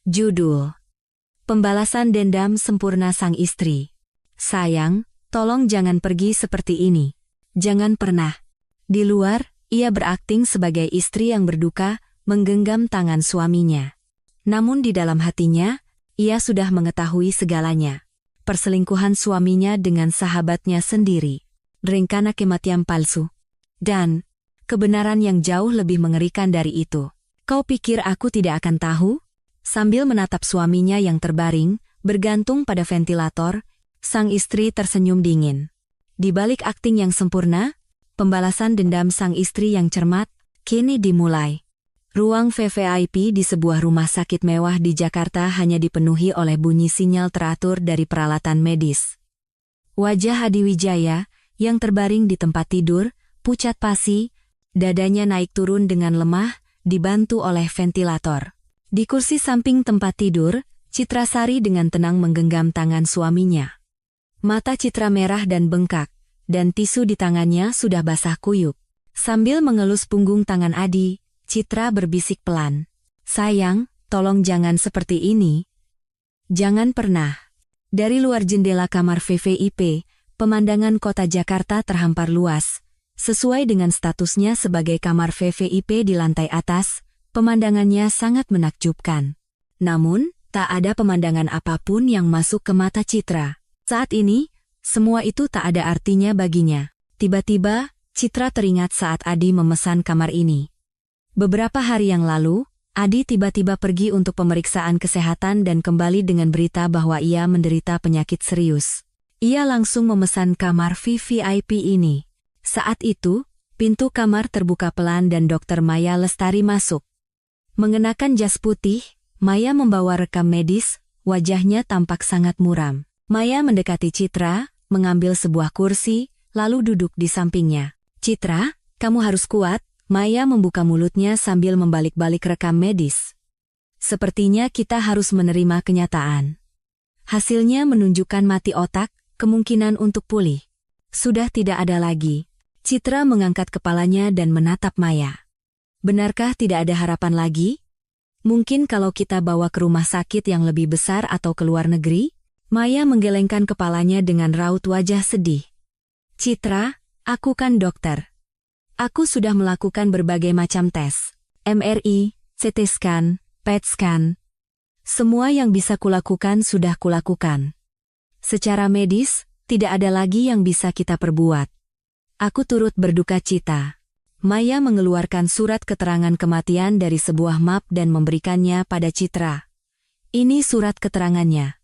Judul: Pembalasan Dendam Sempurna Sang Istri. Sayang, tolong jangan pergi seperti ini. Jangan pernah. Di luar, ia berakting sebagai istri yang berduka, menggenggam tangan suaminya. Namun di dalam hatinya, ia sudah mengetahui segalanya. Perselingkuhan suaminya dengan sahabatnya sendiri. Rencana kematian palsu. Dan kebenaran yang jauh lebih mengerikan dari itu. Kau pikir aku tidak akan tahu? Sambil menatap suaminya yang terbaring, bergantung pada ventilator, sang istri tersenyum dingin. Di balik akting yang sempurna, pembalasan dendam sang istri yang cermat, kini dimulai. Ruang VVIP di sebuah rumah sakit mewah di Jakarta hanya dipenuhi oleh bunyi sinyal teratur dari peralatan medis. Wajah Hadi Wijaya, yang terbaring di tempat tidur, pucat pasi, dadanya naik turun dengan lemah, dibantu oleh ventilator. Di kursi samping tempat tidur, Citra Sari dengan tenang menggenggam tangan suaminya. Mata Citra merah dan bengkak, dan tisu di tangannya sudah basah kuyup. Sambil mengelus punggung tangan Adi, Citra berbisik pelan. Sayang, tolong jangan seperti ini. Jangan pernah. Dari luar jendela kamar VVIP, pemandangan kota Jakarta terhampar luas. Sesuai dengan statusnya sebagai kamar VVIP di lantai atas, pemandangannya sangat menakjubkan. Namun, tak ada pemandangan apapun yang masuk ke mata Citra. Saat ini, semua itu tak ada artinya baginya. Tiba-tiba, Citra teringat saat Adi memesan kamar ini. Beberapa hari yang lalu, Adi tiba-tiba pergi untuk pemeriksaan kesehatan dan kembali dengan berita bahwa ia menderita penyakit serius. Ia langsung memesan kamar VVIP ini. Saat itu, pintu kamar terbuka pelan dan Dr. Maya Lestari masuk. Mengenakan jas putih, Maya membawa rekam medis, wajahnya tampak sangat muram. Maya mendekati Citra, mengambil sebuah kursi, lalu duduk di sampingnya. Citra, kamu harus kuat, Maya membuka mulutnya sambil membalik-balik rekam medis. Sepertinya kita harus menerima kenyataan. Hasilnya menunjukkan mati otak, kemungkinan untuk pulih sudah tidak ada lagi. Citra mengangkat kepalanya dan menatap Maya. Benarkah tidak ada harapan lagi? Mungkin kalau kita bawa ke rumah sakit yang lebih besar atau ke luar negeri? Maya menggelengkan kepalanya dengan raut wajah sedih. Citra, aku kan dokter. Aku sudah melakukan berbagai macam tes. MRI, CT scan, PET scan. Semua yang bisa kulakukan sudah kulakukan. Secara medis, tidak ada lagi yang bisa kita perbuat. Aku turut berduka cita. Maya mengeluarkan surat keterangan kematian dari sebuah map dan memberikannya pada Citra. Ini surat keterangannya.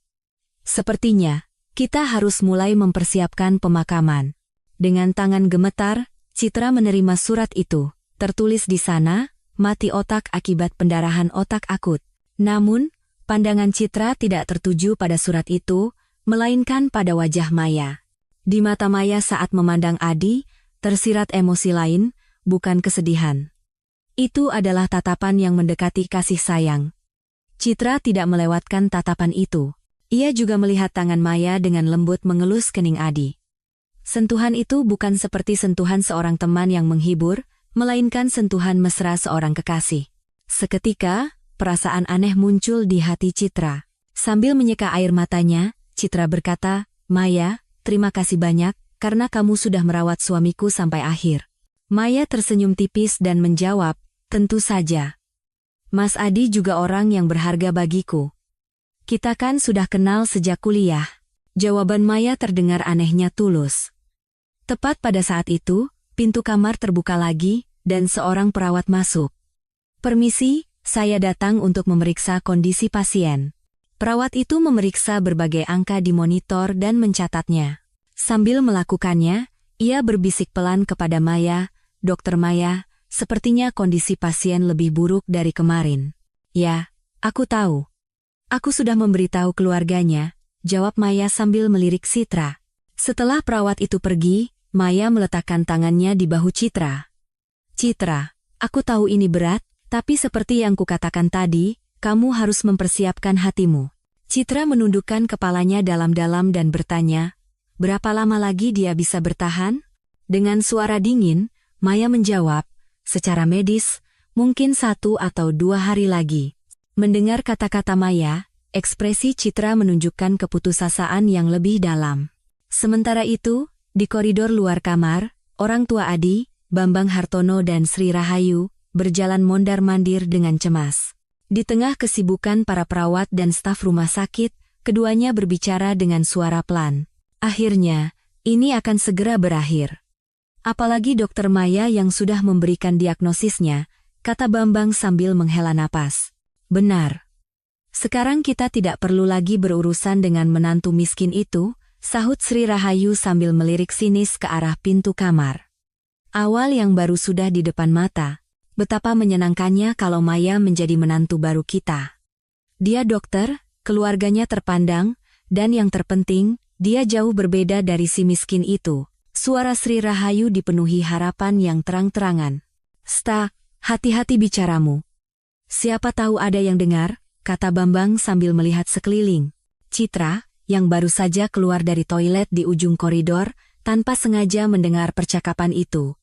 Sepertinya, kita harus mulai mempersiapkan pemakaman. Dengan tangan gemetar, Citra menerima surat itu. Tertulis di sana, mati otak akibat pendarahan otak akut. Namun, pandangan Citra tidak tertuju pada surat itu, melainkan pada wajah Maya. Di mata Maya saat memandang Adi, tersirat emosi lain, bukan kesedihan. Itu adalah tatapan yang mendekati kasih sayang. Citra tidak melewatkan tatapan itu. Ia juga melihat tangan Maya dengan lembut mengelus kening Adi. Sentuhan itu bukan seperti sentuhan seorang teman yang menghibur, melainkan sentuhan mesra seorang kekasih. Seketika, perasaan aneh muncul di hati Citra. Sambil menyeka air matanya, Citra berkata, Maya, terima kasih banyak, karena kamu sudah merawat suamiku sampai akhir. Maya tersenyum tipis dan menjawab, tentu saja. Mas Adi juga orang yang berharga bagiku. Kita kan sudah kenal sejak kuliah. Jawaban Maya terdengar anehnya tulus. Tepat pada saat itu, pintu kamar terbuka lagi, dan seorang perawat masuk. Permisi, saya datang untuk memeriksa kondisi pasien. Perawat itu memeriksa berbagai angka di monitor dan mencatatnya. Sambil melakukannya, ia berbisik pelan kepada Maya, Dokter Maya, sepertinya kondisi pasien lebih buruk dari kemarin. Ya, aku tahu. Aku sudah memberitahu keluarganya, jawab Maya sambil melirik Citra. Setelah perawat itu pergi, Maya meletakkan tangannya di bahu Citra. Citra, aku tahu ini berat, tapi seperti yang kukatakan tadi, kamu harus mempersiapkan hatimu. Citra menundukkan kepalanya dalam-dalam dan bertanya, berapa lama lagi dia bisa bertahan? Dengan suara dingin, Maya menjawab, secara medis, mungkin 1 atau 2 hari lagi. Mendengar kata-kata Maya, ekspresi Citra menunjukkan keputusasaan yang lebih dalam. Sementara itu, di koridor luar kamar, orang tua Adi, Bambang Hartono dan Sri Rahayu, berjalan mondar-mandir dengan cemas. Di tengah kesibukan para perawat dan staf rumah sakit, keduanya berbicara dengan suara pelan. Akhirnya, ini akan segera berakhir. Apalagi dokter Maya yang sudah memberikan diagnosisnya, kata Bambang sambil menghela napas. Benar. Sekarang kita tidak perlu lagi berurusan dengan menantu miskin itu, sahut Sri Rahayu sambil melirik sinis ke arah pintu kamar. Awal yang baru sudah di depan mata. Betapa menyenangkannya kalau Maya menjadi menantu baru kita. Dia dokter, keluarganya terpandang, dan yang terpenting, dia jauh berbeda dari si miskin itu. Suara Sri Rahayu dipenuhi harapan yang terang-terangan. Hati-hati bicaramu. Siapa tahu ada yang dengar, kata Bambang sambil melihat sekeliling. Citra, yang baru saja keluar dari toilet di ujung koridor, tanpa sengaja mendengar percakapan itu.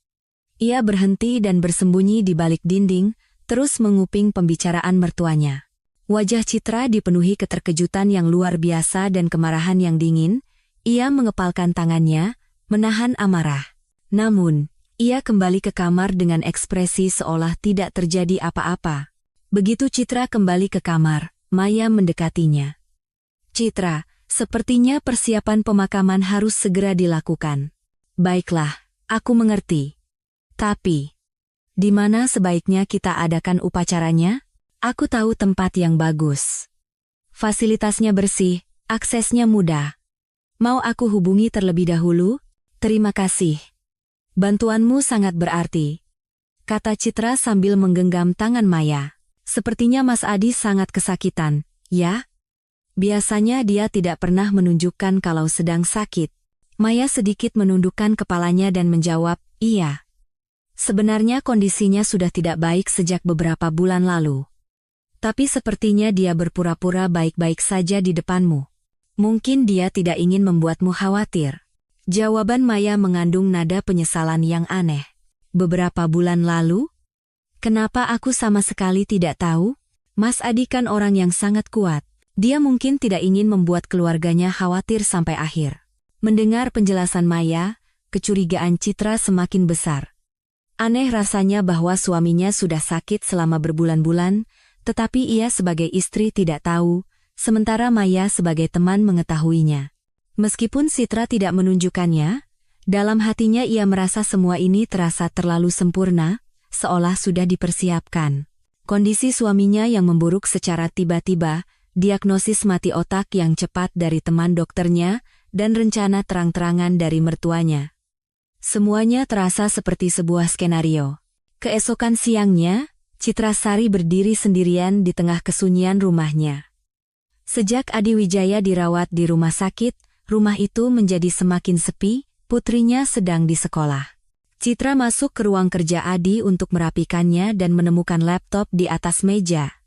Ia berhenti dan bersembunyi di balik dinding, terus menguping pembicaraan mertuanya. Wajah Citra dipenuhi keterkejutan yang luar biasa dan kemarahan yang dingin. Ia mengepalkan tangannya, menahan amarah. Namun, ia kembali ke kamar dengan ekspresi seolah tidak terjadi apa-apa. Begitu Citra kembali ke kamar, Maya mendekatinya. Citra, sepertinya persiapan pemakaman harus segera dilakukan. Baiklah, aku mengerti. Tapi, di mana sebaiknya kita adakan upacaranya? Aku tahu tempat yang bagus. Fasilitasnya bersih, aksesnya mudah. Mau aku hubungi terlebih dahulu? Terima kasih. Bantuanmu sangat berarti, kata Citra sambil menggenggam tangan Maya. Sepertinya Mas Adi sangat kesakitan, ya? Biasanya dia tidak pernah menunjukkan kalau sedang sakit. Maya sedikit menundukkan kepalanya dan menjawab, iya. Sebenarnya kondisinya sudah tidak baik sejak beberapa bulan lalu. Tapi sepertinya dia berpura-pura baik-baik saja di depanmu. Mungkin dia tidak ingin membuatmu khawatir. Jawaban Maya mengandung nada penyesalan yang aneh. Beberapa bulan lalu? Kenapa aku sama sekali tidak tahu? Mas Adi kan orang yang sangat kuat. Dia mungkin tidak ingin membuat keluarganya khawatir sampai akhir. Mendengar penjelasan Maya, kecurigaan Citra semakin besar. Aneh rasanya bahwa suaminya sudah sakit selama berbulan-bulan, tetapi ia sebagai istri tidak tahu, sementara Maya sebagai teman mengetahuinya. Meskipun Citra tidak menunjukkannya, dalam hatinya ia merasa semua ini terasa terlalu sempurna, seolah sudah dipersiapkan. Kondisi suaminya yang memburuk secara tiba-tiba, diagnosis mati otak yang cepat dari teman dokternya, dan rencana terang-terangan dari mertuanya. Semuanya terasa seperti sebuah skenario. Keesokan siangnya, Citra Sari berdiri sendirian di tengah kesunyian rumahnya. Sejak Adi Wijaya dirawat di rumah sakit, rumah itu menjadi semakin sepi, putrinya sedang di sekolah. Citra masuk ke ruang kerja Adi untuk merapikannya dan menemukan laptop di atas meja.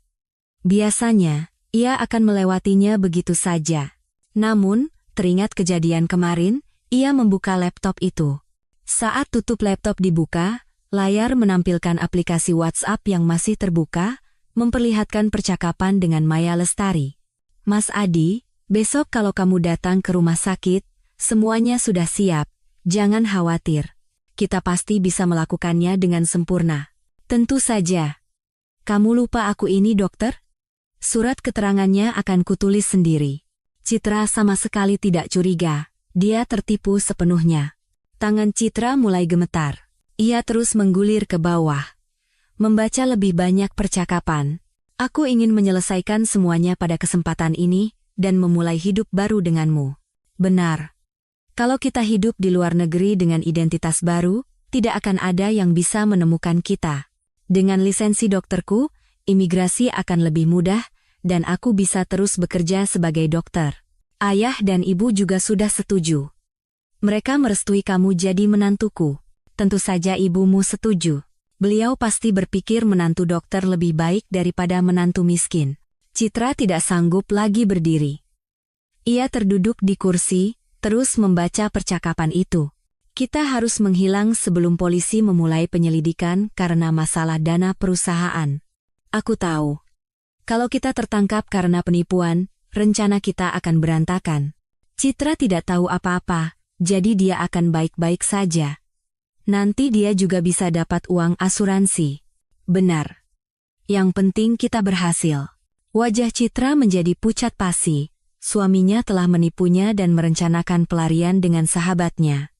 Biasanya, ia akan melewatinya begitu saja. Namun, teringat kejadian kemarin, ia membuka laptop itu. Saat tutup laptop dibuka, layar menampilkan aplikasi WhatsApp yang masih terbuka, memperlihatkan percakapan dengan Maya Lestari. Mas Adi, besok kalau kamu datang ke rumah sakit, semuanya sudah siap, jangan khawatir. Kita pasti bisa melakukannya dengan sempurna. Tentu saja. Kamu lupa aku ini dokter? Surat keterangannya akan kutulis sendiri. Citra sama sekali tidak curiga. Dia tertipu sepenuhnya. Tangan Citra mulai gemetar. Ia terus menggulir ke bawah. Membaca lebih banyak percakapan. Aku ingin menyelesaikan semuanya pada kesempatan ini, dan memulai hidup baru denganmu. Benar. Kalau kita hidup di luar negeri dengan identitas baru, tidak akan ada yang bisa menemukan kita. Dengan lisensi dokterku, imigrasi akan lebih mudah, dan aku bisa terus bekerja sebagai dokter. Ayah dan ibu juga sudah setuju. Mereka merestui kamu jadi menantuku. Tentu saja ibumu setuju. Beliau pasti berpikir menantu dokter lebih baik daripada menantu miskin. Citra tidak sanggup lagi berdiri. Ia terduduk di kursi, terus membaca percakapan itu. Kita harus menghilang sebelum polisi memulai penyelidikan karena masalah dana perusahaan. Aku tahu. Kalau kita tertangkap karena penipuan, rencana kita akan berantakan. Citra tidak tahu apa-apa, jadi dia akan baik-baik saja. Nanti dia juga bisa dapat uang asuransi. Benar. Yang penting kita berhasil. Wajah Citra menjadi pucat pasi. Suaminya telah menipunya dan merencanakan pelarian dengan sahabatnya.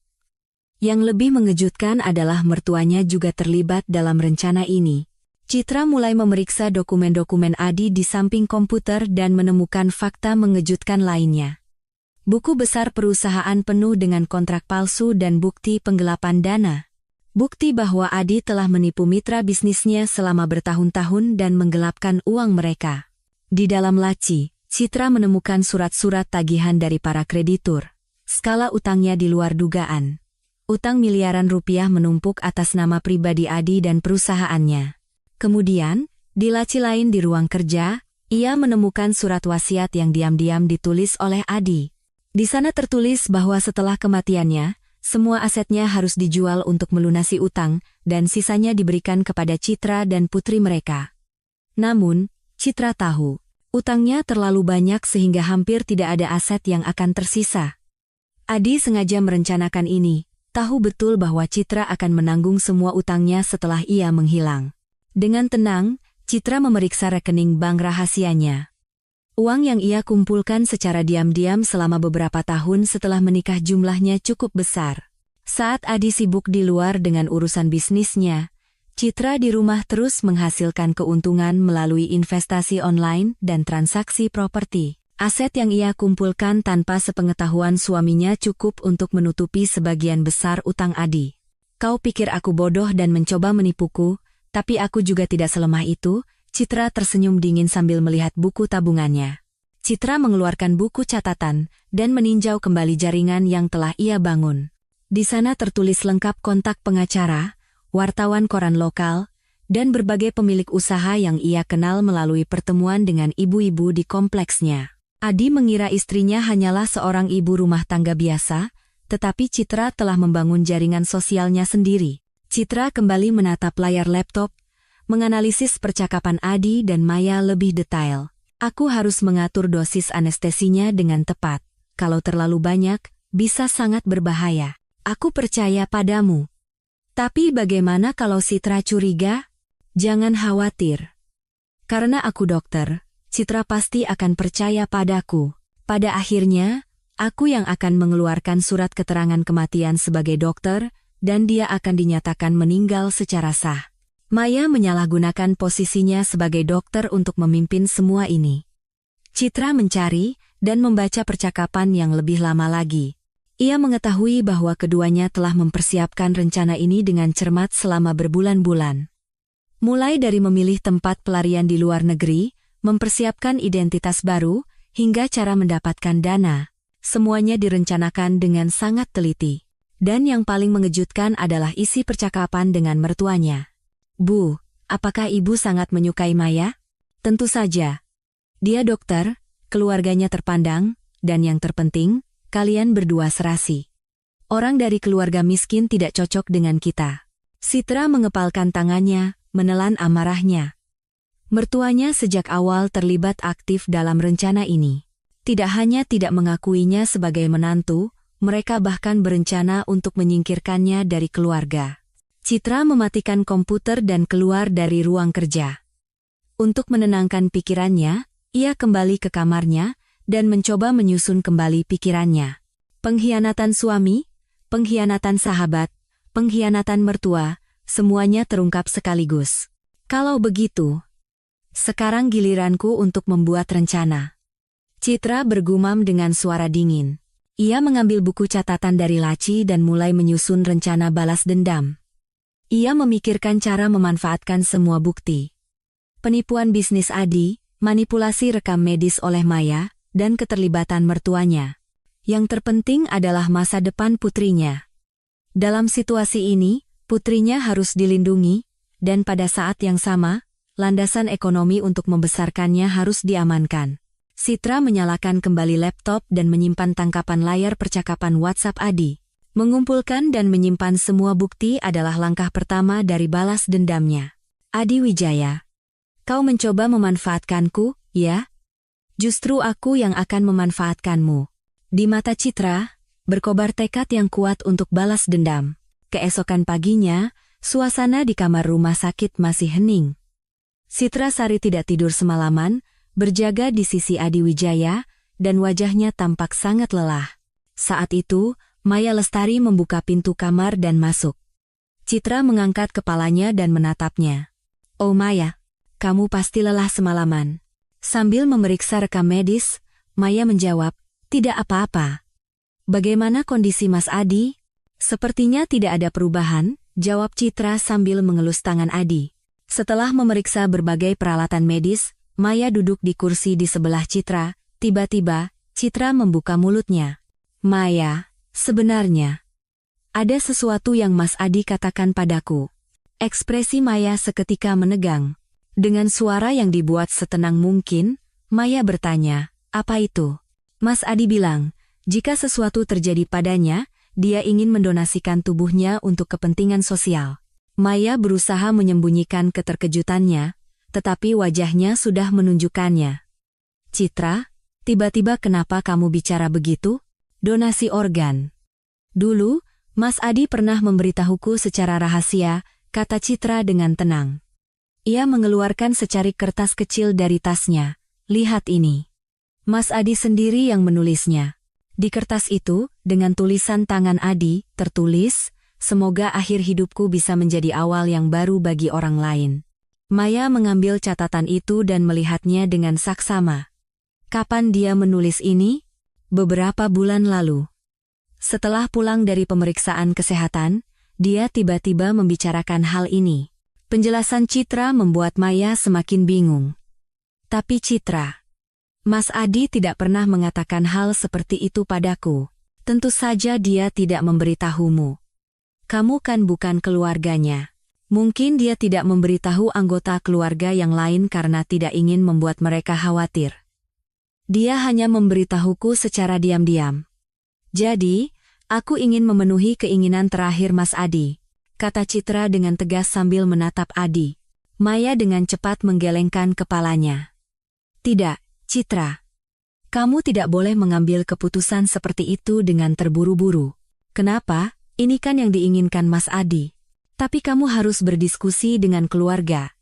Yang lebih mengejutkan adalah mertuanya juga terlibat dalam rencana ini. Citra mulai memeriksa dokumen-dokumen Adi di samping komputer dan menemukan fakta mengejutkan lainnya. Buku besar perusahaan penuh dengan kontrak palsu dan bukti penggelapan dana. Bukti bahwa Adi telah menipu mitra bisnisnya selama bertahun-tahun dan menggelapkan uang mereka. Di dalam laci, Citra menemukan surat-surat tagihan dari para kreditur. Skala utangnya di luar dugaan. Utang miliaran rupiah menumpuk atas nama pribadi Adi dan perusahaannya. Kemudian, di laci lain di ruang kerja, ia menemukan surat wasiat yang diam-diam ditulis oleh Adi. Di sana tertulis bahwa setelah kematiannya, semua asetnya harus dijual untuk melunasi utang, dan sisanya diberikan kepada Citra dan putri mereka. Namun, Citra tahu, utangnya terlalu banyak sehingga hampir tidak ada aset yang akan tersisa. Adi sengaja merencanakan ini, tahu betul bahwa Citra akan menanggung semua utangnya setelah ia menghilang. Dengan tenang, Citra memeriksa rekening bank rahasianya. Uang yang ia kumpulkan secara diam-diam selama beberapa tahun setelah menikah jumlahnya cukup besar. Saat Adi sibuk di luar dengan urusan bisnisnya, Citra di rumah terus menghasilkan keuntungan melalui investasi online dan transaksi properti. Aset yang ia kumpulkan tanpa sepengetahuan suaminya cukup untuk menutupi sebagian besar utang Adi. Kau pikir aku bodoh dan mencoba menipuku, tapi aku juga tidak selemah itu. Citra tersenyum dingin sambil melihat buku tabungannya. Citra mengeluarkan buku catatan dan meninjau kembali jaringan yang telah ia bangun. Di sana tertulis lengkap kontak pengacara, wartawan koran lokal, dan berbagai pemilik usaha yang ia kenal melalui pertemuan dengan ibu-ibu di kompleksnya. Adi mengira istrinya hanyalah seorang ibu rumah tangga biasa, tetapi Citra telah membangun jaringan sosialnya sendiri. Citra kembali menatap layar laptop, menganalisis percakapan Adi dan Maya lebih detail. Aku harus mengatur dosis anestesinya dengan tepat. Kalau terlalu banyak, bisa sangat berbahaya. Aku percaya padamu. Tapi bagaimana kalau Citra curiga? Jangan khawatir. Karena aku dokter, Citra pasti akan percaya padaku. Pada akhirnya, aku yang akan mengeluarkan surat keterangan kematian sebagai dokter, dan dia akan dinyatakan meninggal secara sah. Maya menyalahgunakan posisinya sebagai dokter untuk memimpin semua ini. Citra mencari dan membaca percakapan yang lebih lama lagi. Ia mengetahui bahwa keduanya telah mempersiapkan rencana ini dengan cermat selama berbulan-bulan. Mulai dari memilih tempat pelarian di luar negeri, mempersiapkan identitas baru, hingga cara mendapatkan dana. Semuanya direncanakan dengan sangat teliti. Dan yang paling mengejutkan adalah isi percakapan dengan mertuanya. Bu, apakah ibu sangat menyukai Maya? Tentu saja. Dia dokter, keluarganya terpandang, dan yang terpenting, kalian berdua serasi. Orang dari keluarga miskin tidak cocok dengan kita. Citra mengepalkan tangannya, menelan amarahnya. Mertuanya sejak awal terlibat aktif dalam rencana ini. Tidak hanya tidak mengakuinya sebagai menantu, mereka bahkan berencana untuk menyingkirkannya dari keluarga. Citra mematikan komputer dan keluar dari ruang kerja. Untuk menenangkan pikirannya, ia kembali ke kamarnya dan mencoba menyusun kembali pikirannya. Pengkhianatan suami, pengkhianatan sahabat, pengkhianatan mertua, semuanya terungkap sekaligus. Kalau begitu, sekarang giliranku untuk membuat rencana. Citra bergumam dengan suara dingin. Ia mengambil buku catatan dari laci dan mulai menyusun rencana balas dendam. Ia memikirkan cara memanfaatkan semua bukti. Penipuan bisnis Adi, manipulasi rekam medis oleh Maya, dan keterlibatan mertuanya. Yang terpenting adalah masa depan putrinya. Dalam situasi ini, putrinya harus dilindungi, dan pada saat yang sama, landasan ekonomi untuk membesarkannya harus diamankan. Citra menyalakan kembali laptop dan menyimpan tangkapan layar percakapan WhatsApp Adi. Mengumpulkan dan menyimpan semua bukti adalah langkah pertama dari balas dendamnya. Adi Wijaya. Kau mencoba memanfaatkanku, ya? Justru aku yang akan memanfaatkanmu. Di mata Citra, berkobar tekad yang kuat untuk balas dendam. Keesokan paginya, suasana di kamar rumah sakit masih hening. Citra Sari tidak tidur semalaman, berjaga di sisi Adi Wijaya, dan wajahnya tampak sangat lelah. Saat itu, Maya Lestari membuka pintu kamar dan masuk. Citra mengangkat kepalanya dan menatapnya. "Oh Maya, kamu pasti lelah semalaman." Sambil memeriksa rekam medis, Maya menjawab, "Tidak apa-apa." "Bagaimana kondisi Mas Adi?" "Sepertinya tidak ada perubahan," jawab Citra sambil mengelus tangan Adi. Setelah memeriksa berbagai peralatan medis, Maya duduk di kursi di sebelah Citra. Tiba-tiba, Citra membuka mulutnya. "Maya, sebenarnya ada sesuatu yang Mas Adi katakan padaku." Ekspresi Maya seketika menegang. Dengan suara yang dibuat setenang mungkin, Maya bertanya, "Apa itu?" "Mas Adi bilang, jika sesuatu terjadi padanya, dia ingin mendonasikan tubuhnya untuk kepentingan sosial." Maya berusaha menyembunyikan keterkejutannya, tetapi wajahnya sudah menunjukkannya. "Citra, tiba-tiba kenapa kamu bicara begitu?" "Donasi organ. Dulu, Mas Adi pernah memberitahuku secara rahasia," kata Citra dengan tenang. Ia mengeluarkan secarik kertas kecil dari tasnya. "Lihat ini." Mas Adi sendiri yang menulisnya. Di kertas itu, dengan tulisan tangan Adi, tertulis, "Semoga akhir hidupku bisa menjadi awal yang baru bagi orang lain." Maya mengambil catatan itu dan melihatnya dengan saksama. Kapan dia menulis ini? Beberapa bulan lalu. Setelah pulang dari pemeriksaan kesehatan, dia tiba-tiba membicarakan hal ini. Penjelasan Citra membuat Maya semakin bingung. "Tapi Citra, Mas Adi tidak pernah mengatakan hal seperti itu padaku." "Tentu saja dia tidak memberitahumu. Kamu kan bukan keluarganya. Mungkin dia tidak memberitahu anggota keluarga yang lain karena tidak ingin membuat mereka khawatir. Dia hanya memberitahuku secara diam-diam. Jadi, aku ingin memenuhi keinginan terakhir Mas Adi," kata Citra dengan tegas sambil menatap Adi. Maya dengan cepat menggelengkan kepalanya. "Tidak, Citra. Kamu tidak boleh mengambil keputusan seperti itu dengan terburu-buru." "Kenapa? Ini kan yang diinginkan Mas Adi." "Tapi kamu harus berdiskusi dengan keluarga.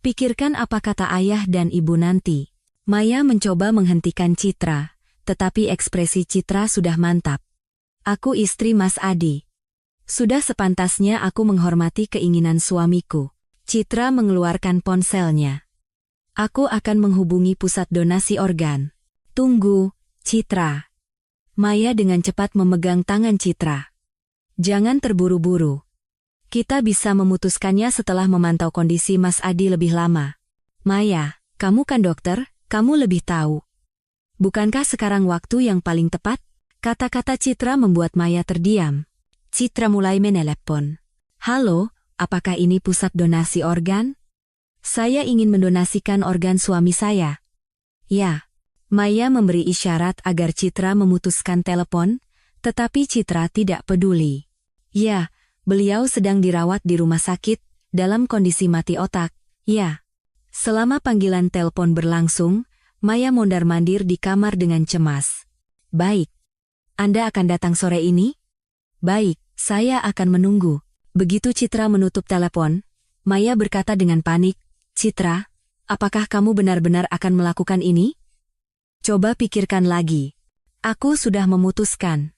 Pikirkan apa kata ayah dan ibu nanti." Maya mencoba menghentikan Citra, tetapi ekspresi Citra sudah mantap. "Aku istri Mas Adi. Sudah sepantasnya aku menghormati keinginan suamiku." Citra mengeluarkan ponselnya. "Aku akan menghubungi pusat donasi organ." "Tunggu, Citra." Maya dengan cepat memegang tangan Citra. "Jangan terburu-buru. Kita bisa memutuskannya setelah memantau kondisi Mas Adi lebih lama." "Maya, kamu kan dokter, kamu lebih tahu. Bukankah sekarang waktu yang paling tepat?" Kata-kata Citra membuat Maya terdiam. Citra mulai menelepon. "Halo, apakah ini pusat donasi organ? Saya ingin mendonasikan organ suami saya." "Ya." Maya memberi isyarat agar Citra memutuskan telepon, tetapi Citra tidak peduli. "Ya, beliau sedang dirawat di rumah sakit, dalam kondisi mati otak." "Ya." Selama panggilan telepon berlangsung, Maya mondar-mandir di kamar dengan cemas. "Baik. Anda akan datang sore ini?" "Baik, saya akan menunggu." Begitu Citra menutup telepon, Maya berkata dengan panik, "Citra, apakah kamu benar-benar akan melakukan ini? Coba pikirkan lagi. Aku sudah memutuskan.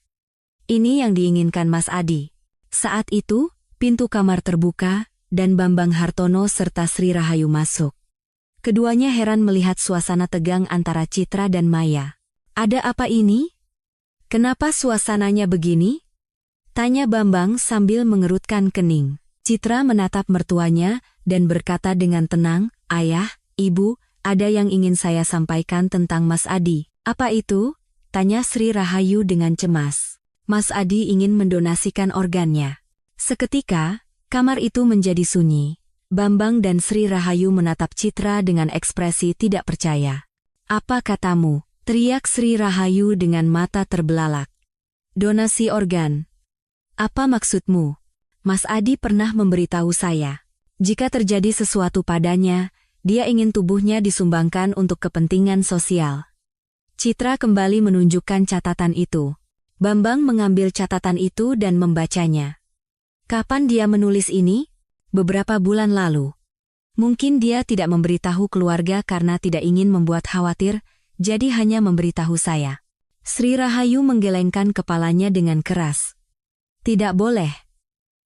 Ini yang diinginkan Mas Adi." Saat itu, pintu kamar terbuka, dan Bambang Hartono serta Sri Rahayu masuk. Keduanya heran melihat suasana tegang antara Citra dan Maya. "Ada apa ini? Kenapa suasananya begini?" tanya Bambang sambil mengerutkan kening. Citra menatap mertuanya dan berkata dengan tenang, "Ayah, Ibu, ada yang ingin saya sampaikan tentang Mas Adi." "Apa itu?" tanya Sri Rahayu dengan cemas. "Mas Adi ingin mendonasikan organnya." Seketika, kamar itu menjadi sunyi. Bambang dan Sri Rahayu menatap Citra dengan ekspresi tidak percaya. "Apa katamu?" teriak Sri Rahayu dengan mata terbelalak. "Donasi organ. Apa maksudmu?" "Mas Adi pernah memberitahu saya, jika terjadi sesuatu padanya, Dia ingin tubuhnya disumbangkan untuk kepentingan sosial. Citra kembali menunjukkan catatan itu. Bambang mengambil catatan itu dan membacanya. Kapan dia menulis ini? Beberapa bulan lalu. Mungkin dia tidak memberitahu keluarga karena tidak ingin membuat khawatir, jadi hanya memberitahu saya. Sri Rahayu menggelengkan kepalanya dengan keras. Tidak boleh.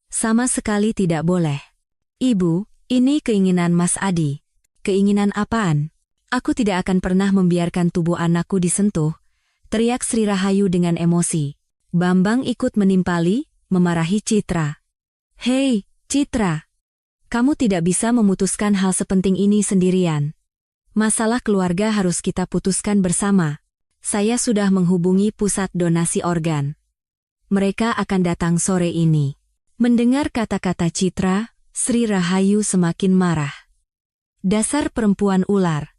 Sama sekali tidak boleh. Ibu, ini keinginan Mas Adi. Keinginan apaan? Aku tidak akan pernah membiarkan tubuh anakku disentuh, teriak Sri Rahayu dengan emosi. Bambang ikut menimpali, memarahi Citra. Hei, Citra. Kamu tidak bisa memutuskan hal sepenting ini sendirian. Masalah keluarga harus kita putuskan bersama. Saya sudah menghubungi pusat donasi organ. Mereka akan datang sore ini. Mendengar kata-kata Citra, Sri Rahayu semakin marah. Dasar perempuan ular.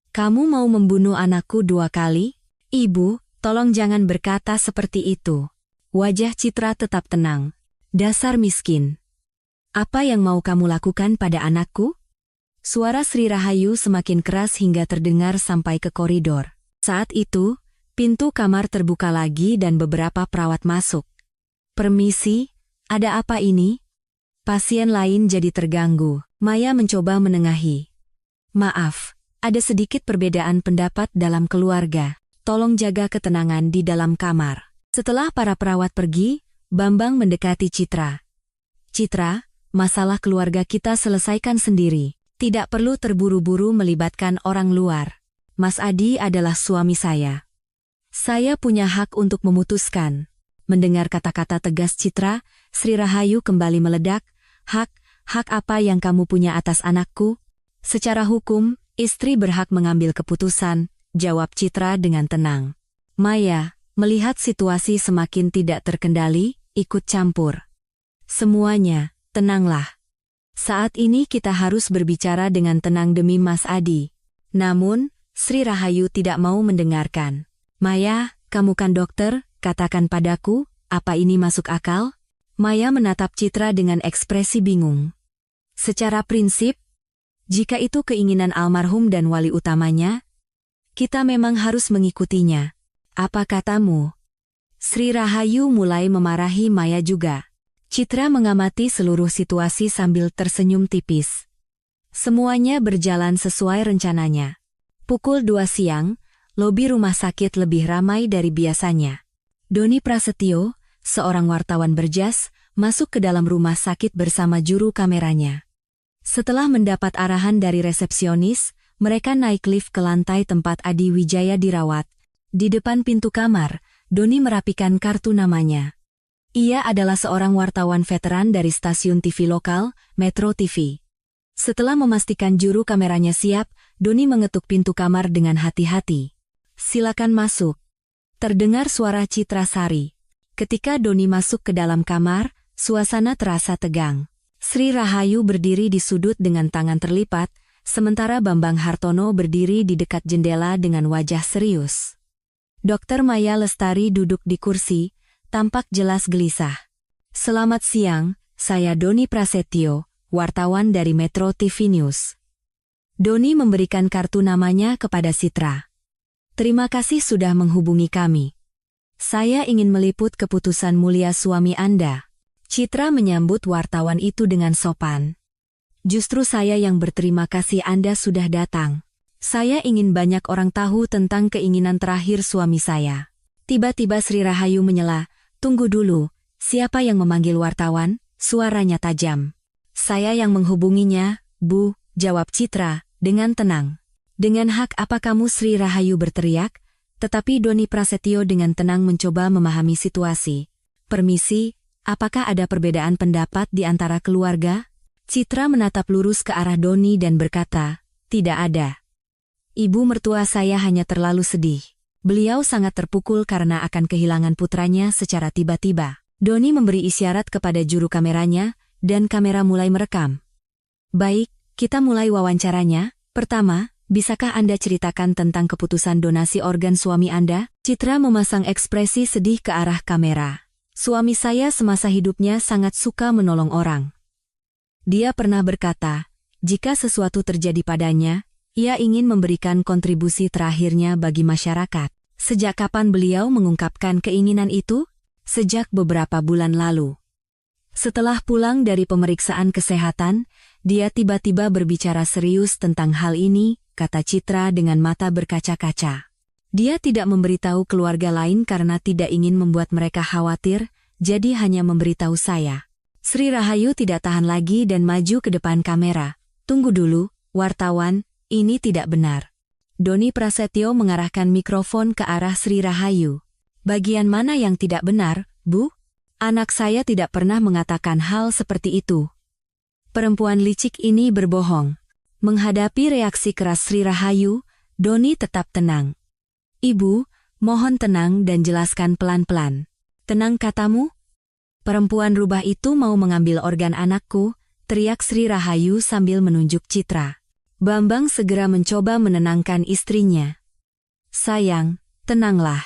Kamu mau membunuh anakku 2 kali? Ibu, tolong jangan berkata seperti itu. Wajah Citra tetap tenang. Dasar miskin. Apa yang mau kamu lakukan pada anakku? Suara Sri Rahayu semakin keras hingga terdengar sampai ke koridor. Saat itu, pintu kamar terbuka lagi dan beberapa perawat masuk. Permisi, ada apa ini? Pasien lain jadi terganggu. Maya mencoba menengahi. Maaf, ada sedikit perbedaan pendapat dalam keluarga. Tolong jaga ketenangan di dalam kamar. Setelah para perawat pergi, Bambang mendekati Citra. Citra, masalah keluarga kita selesaikan sendiri. Tidak perlu terburu-buru melibatkan orang luar. Mas Adi adalah suami saya. Saya punya hak untuk memutuskan. Mendengar kata-kata tegas Citra, Sri Rahayu kembali meledak. Hak apa yang kamu punya atas anakku? Secara hukum, istri berhak mengambil keputusan, jawab Citra dengan tenang. Maya, melihat situasi semakin tidak terkendali, ikut campur. Semuanya, tenanglah. Saat ini kita harus berbicara dengan tenang demi Mas Adi. Namun, Sri Rahayu tidak mau mendengarkan. Maya, kamu kan dokter, katakan padaku, apa ini masuk akal? Maya menatap Citra dengan ekspresi bingung. Secara prinsip, jika itu keinginan almarhum dan wali utamanya, kita memang harus mengikutinya. Apa katamu? Sri Rahayu mulai memarahi Maya juga. Citra mengamati seluruh situasi sambil tersenyum tipis. Semuanya berjalan sesuai rencananya. Pukul 2 siang, lobi rumah sakit lebih ramai dari biasanya. Doni Prasetyo, seorang wartawan berjas, masuk ke dalam rumah sakit bersama juru kameranya. Setelah mendapat arahan dari resepsionis, mereka naik lift ke lantai tempat Adi Wijaya dirawat. Di depan pintu kamar, Doni merapikan kartu namanya. Ia adalah seorang wartawan veteran dari stasiun TV lokal, Metro TV. Setelah memastikan juru kameranya siap, Doni mengetuk pintu kamar dengan hati-hati. Silakan masuk. Terdengar suara Citra Sari. Ketika Doni masuk ke dalam kamar, suasana terasa tegang. Sri Rahayu berdiri di sudut dengan tangan terlipat, sementara Bambang Hartono berdiri di dekat jendela dengan wajah serius. Dr. Maya Lestari duduk di kursi, tampak jelas gelisah. Selamat siang, saya Doni Prasetyo, wartawan dari Metro TV News. Doni memberikan kartu namanya kepada Citra. Terima kasih sudah menghubungi kami. Saya ingin meliput keputusan mulia suami Anda. Citra menyambut wartawan itu dengan sopan. Justru saya yang berterima kasih Anda sudah datang. Saya ingin banyak orang tahu tentang keinginan terakhir suami saya. Tiba-tiba Sri Rahayu menyela, tunggu dulu, siapa yang memanggil wartawan? Suaranya tajam. Saya yang menghubunginya, Bu, jawab Citra, dengan tenang. Dengan hak apa kamu Sri Rahayu berteriak? Tetapi Doni Prasetyo dengan tenang mencoba memahami situasi. Permisi, apakah ada perbedaan pendapat di antara keluarga? Citra menatap lurus ke arah Doni dan berkata, tidak ada. Ibu mertua saya hanya terlalu sedih. Beliau sangat terpukul karena akan kehilangan putranya secara tiba-tiba. Doni memberi isyarat kepada juru kameranya, dan kamera mulai merekam. Baik, kita mulai wawancaranya. Pertama, bisakah Anda ceritakan tentang keputusan donasi organ suami Anda? Citra memasang ekspresi sedih ke arah kamera. Suami saya semasa hidupnya sangat suka menolong orang. Dia pernah berkata, Jika sesuatu terjadi padanya, ia ingin memberikan kontribusi terakhirnya bagi masyarakat. Sejak kapan beliau mengungkapkan keinginan itu? Sejak beberapa bulan lalu. Setelah pulang dari pemeriksaan kesehatan, dia tiba-tiba berbicara serius tentang hal ini, kata Citra dengan mata berkaca-kaca. Dia tidak memberitahu keluarga lain karena tidak ingin membuat mereka khawatir, jadi hanya memberitahu saya. Sri Rahayu tidak tahan lagi dan maju ke depan kamera. Tunggu dulu, wartawan, ini tidak benar. Doni Prasetyo mengarahkan mikrofon ke arah Sri Rahayu. Bagian mana yang tidak benar, Bu? Anak saya tidak pernah mengatakan hal seperti itu. Perempuan licik ini berbohong. Menghadapi reaksi keras Sri Rahayu, Doni tetap tenang. Ibu, mohon tenang dan jelaskan pelan-pelan. Tenang katamu? Perempuan rubah itu mau mengambil organ anakku, teriak Sri Rahayu sambil menunjuk Citra. Bambang segera mencoba menenangkan istrinya. Sayang, tenanglah.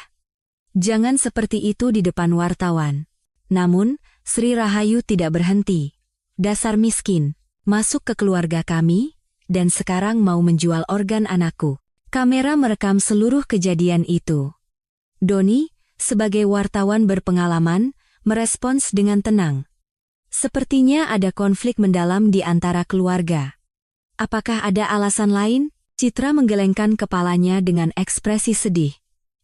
Jangan seperti itu di depan wartawan. Namun, Sri Rahayu tidak berhenti. Dasar miskin, masuk ke keluarga kami, dan sekarang mau menjual organ anakku. Kamera merekam seluruh kejadian itu. Doni, sebagai wartawan berpengalaman, merespons dengan tenang. Sepertinya ada konflik mendalam di antara keluarga. Apakah ada alasan lain? Citra menggelengkan kepalanya dengan ekspresi sedih.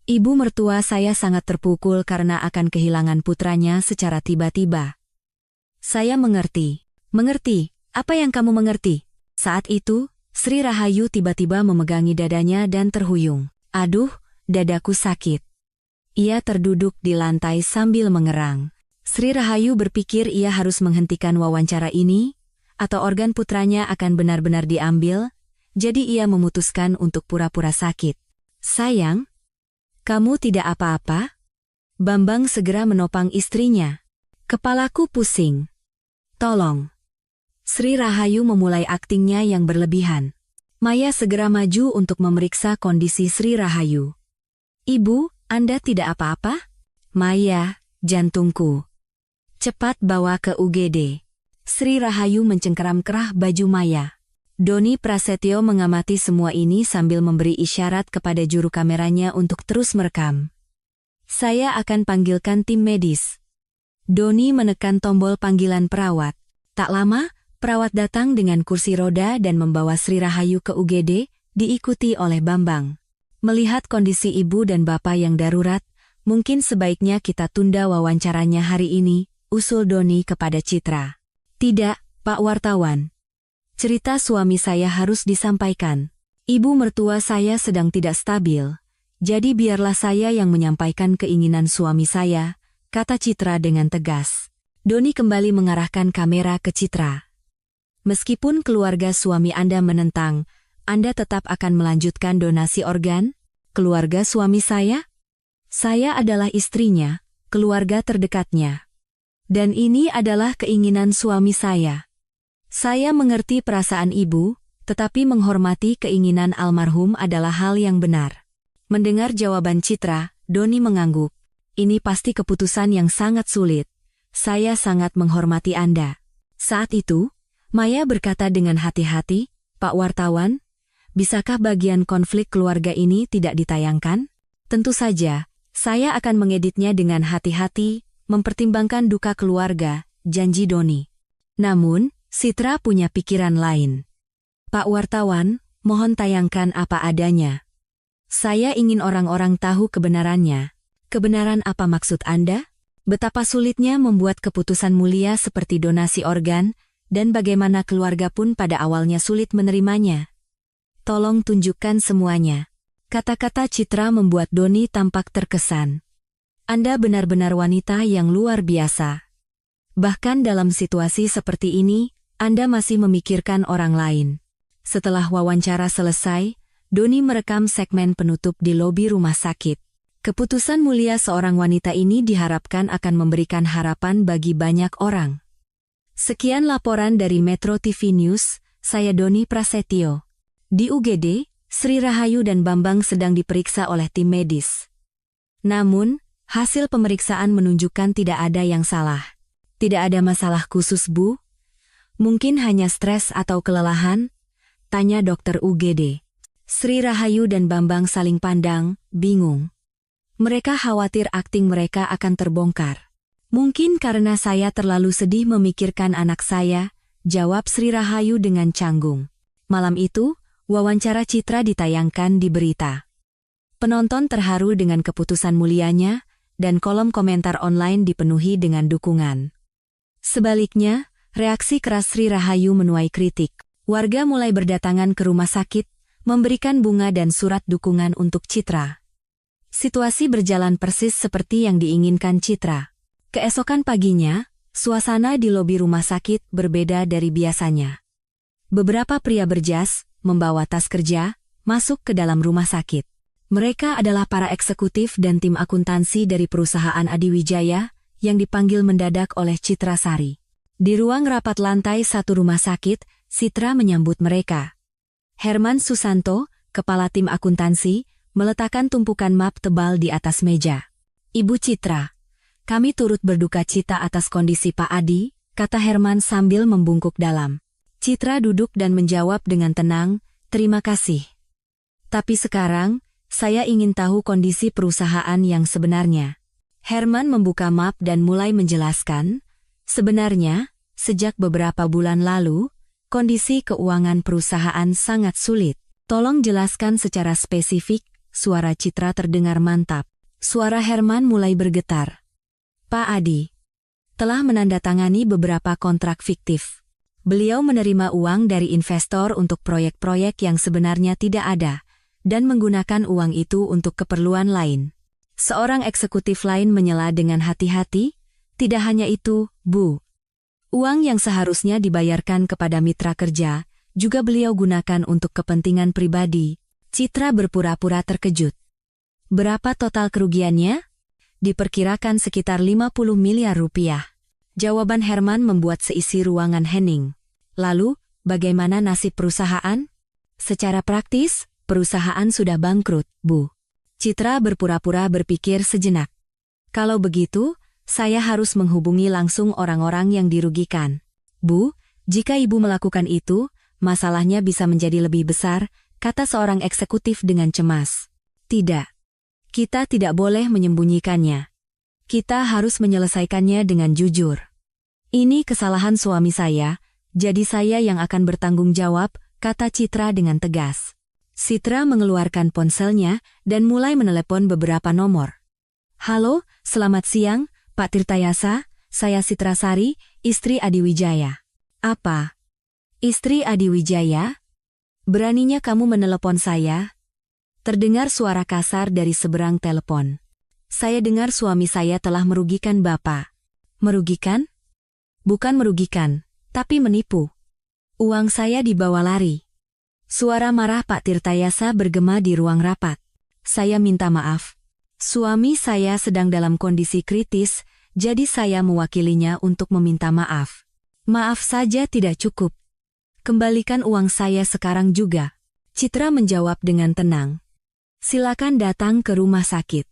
Ibu mertua saya sangat terpukul karena akan kehilangan putranya secara tiba-tiba. Saya mengerti. Mengerti? Apa yang kamu mengerti? Saat itu, Sri Rahayu tiba-tiba memegangi dadanya dan terhuyung. Aduh, dadaku sakit. Ia terduduk di lantai sambil mengerang. Sri Rahayu berpikir ia harus menghentikan wawancara ini, atau organ putranya akan benar-benar diambil, jadi ia memutuskan untuk pura-pura sakit. Sayang, kamu tidak apa-apa? Bambang segera menopang istrinya. Kepalaku pusing. Tolong. Sri Rahayu memulai aktingnya yang berlebihan. Maya segera maju untuk memeriksa kondisi Sri Rahayu. Ibu, Anda tidak apa-apa? Maya, jantungku. Cepat bawa ke UGD. Sri Rahayu mencengkeram kerah baju Maya. Doni Prasetyo mengamati semua ini sambil memberi isyarat kepada juru kameranya untuk terus merekam. Saya akan panggilkan tim medis. Doni menekan tombol panggilan perawat. Tak lama, perawat datang dengan kursi roda dan membawa Sri Rahayu ke UGD, diikuti oleh Bambang. Melihat kondisi ibu dan bapak yang darurat, mungkin sebaiknya kita tunda wawancaranya hari ini, usul Doni kepada Citra. Tidak, Pak Wartawan. Cerita suami saya harus disampaikan. Ibu mertua saya sedang tidak stabil, jadi biarlah saya yang menyampaikan keinginan suami saya, kata Citra dengan tegas. Doni kembali mengarahkan kamera ke Citra. Meskipun keluarga suami Anda menentang, Anda tetap akan melanjutkan donasi organ? Keluarga suami saya? Saya adalah istrinya, keluarga terdekatnya. Dan ini adalah keinginan suami saya. Saya mengerti perasaan ibu, tetapi menghormati keinginan almarhum adalah hal yang benar. Mendengar jawaban Citra, Doni mengangguk. Ini pasti keputusan yang sangat sulit. Saya sangat menghormati Anda. Saat itu, Maya berkata dengan hati-hati, Pak Wartawan, bisakah bagian konflik keluarga ini tidak ditayangkan? Tentu saja, saya akan mengeditnya dengan hati-hati, mempertimbangkan duka keluarga, janji Doni. Namun, Citra punya pikiran lain. Pak Wartawan, mohon tayangkan apa adanya. Saya ingin orang-orang tahu kebenarannya. Kebenaran apa maksud Anda? Betapa sulitnya membuat keputusan mulia seperti donasi organ, dan bagaimana keluarga pun pada awalnya sulit menerimanya. Tolong tunjukkan semuanya. Kata-kata Citra membuat Doni tampak terkesan. Anda benar-benar wanita yang luar biasa. Bahkan dalam situasi seperti ini, Anda masih memikirkan orang lain. Setelah wawancara selesai, Doni merekam segmen penutup di lobi rumah sakit. Keputusan mulia seorang wanita ini diharapkan akan memberikan harapan bagi banyak orang. Sekian laporan dari Metro TV News, saya Doni Prasetyo. Di UGD, Sri Rahayu dan Bambang sedang diperiksa oleh tim medis. Namun, hasil pemeriksaan menunjukkan tidak ada yang salah. Tidak ada masalah khusus, Bu. Mungkin hanya stres atau kelelahan? Tanya dokter UGD. Sri Rahayu dan Bambang saling pandang, bingung. Mereka khawatir akting mereka akan terbongkar. Mungkin karena saya terlalu sedih memikirkan anak saya, jawab Sri Rahayu dengan canggung. Malam itu, wawancara Citra ditayangkan di berita. Penonton terharu dengan keputusan mulianya, dan kolom komentar online dipenuhi dengan dukungan. Sebaliknya, reaksi keras Sri Rahayu menuai kritik. Warga mulai berdatangan ke rumah sakit, memberikan bunga dan surat dukungan untuk Citra. Situasi berjalan persis seperti yang diinginkan Citra. Keesokan paginya, suasana di lobi rumah sakit berbeda dari biasanya. Beberapa pria berjas, membawa tas kerja, masuk ke dalam rumah sakit. Mereka adalah para eksekutif dan tim akuntansi dari perusahaan Adiwijaya yang dipanggil mendadak oleh Citra Sari. Di ruang rapat lantai 1 rumah sakit, Citra menyambut mereka. Herman Susanto, kepala tim akuntansi, meletakkan tumpukan map tebal di atas meja. Ibu Citra, kami turut berduka cita atas kondisi Pak Adi, kata Herman sambil membungkuk dalam. Citra duduk dan menjawab dengan tenang, terima kasih. Tapi sekarang, saya ingin tahu kondisi perusahaan yang sebenarnya. Herman membuka map dan mulai menjelaskan, sebenarnya, sejak beberapa bulan lalu, kondisi keuangan perusahaan sangat sulit. Tolong jelaskan secara spesifik, suara Citra terdengar mantap. Suara Herman mulai bergetar. Pak Adi telah menandatangani beberapa kontrak fiktif. Beliau menerima uang dari investor untuk proyek-proyek yang sebenarnya tidak ada, dan menggunakan uang itu untuk keperluan lain. Seorang eksekutif lain menyela dengan hati-hati, tidak hanya itu, Bu. Uang yang seharusnya dibayarkan kepada mitra kerja, juga beliau gunakan untuk kepentingan pribadi. Citra berpura-pura terkejut. Berapa total kerugiannya? Diperkirakan sekitar 50 miliar rupiah. Jawaban Herman membuat seisi ruangan hening. Lalu, bagaimana nasib perusahaan? Secara praktis, perusahaan sudah bangkrut, Bu. Citra berpura-pura berpikir sejenak. Kalau begitu, saya harus menghubungi langsung orang-orang yang dirugikan. Bu, jika Ibu melakukan itu, masalahnya bisa menjadi lebih besar, kata seorang eksekutif dengan cemas. Tidak. Kita tidak boleh menyembunyikannya. Kita harus menyelesaikannya dengan jujur. Ini kesalahan suami saya, jadi saya yang akan bertanggung jawab, kata Citra dengan tegas. Citra mengeluarkan ponselnya dan mulai menelepon beberapa nomor. Halo, selamat siang, Pak Tirtayasa, saya Citra Sari, istri Adiwijaya. Apa? Istri Adiwijaya? Beraninya kamu menelepon saya? Terdengar suara kasar dari seberang telepon. Saya dengar suami saya telah merugikan Bapak. Merugikan? Bukan merugikan, tapi menipu. Uang saya dibawa lari. Suara marah Pak Tirtayasa bergema di ruang rapat. Saya minta maaf. Suami saya sedang dalam kondisi kritis, jadi saya mewakilinya untuk meminta maaf. Maaf saja tidak cukup. Kembalikan uang saya sekarang juga. Citra menjawab dengan tenang. Silakan datang ke rumah sakit.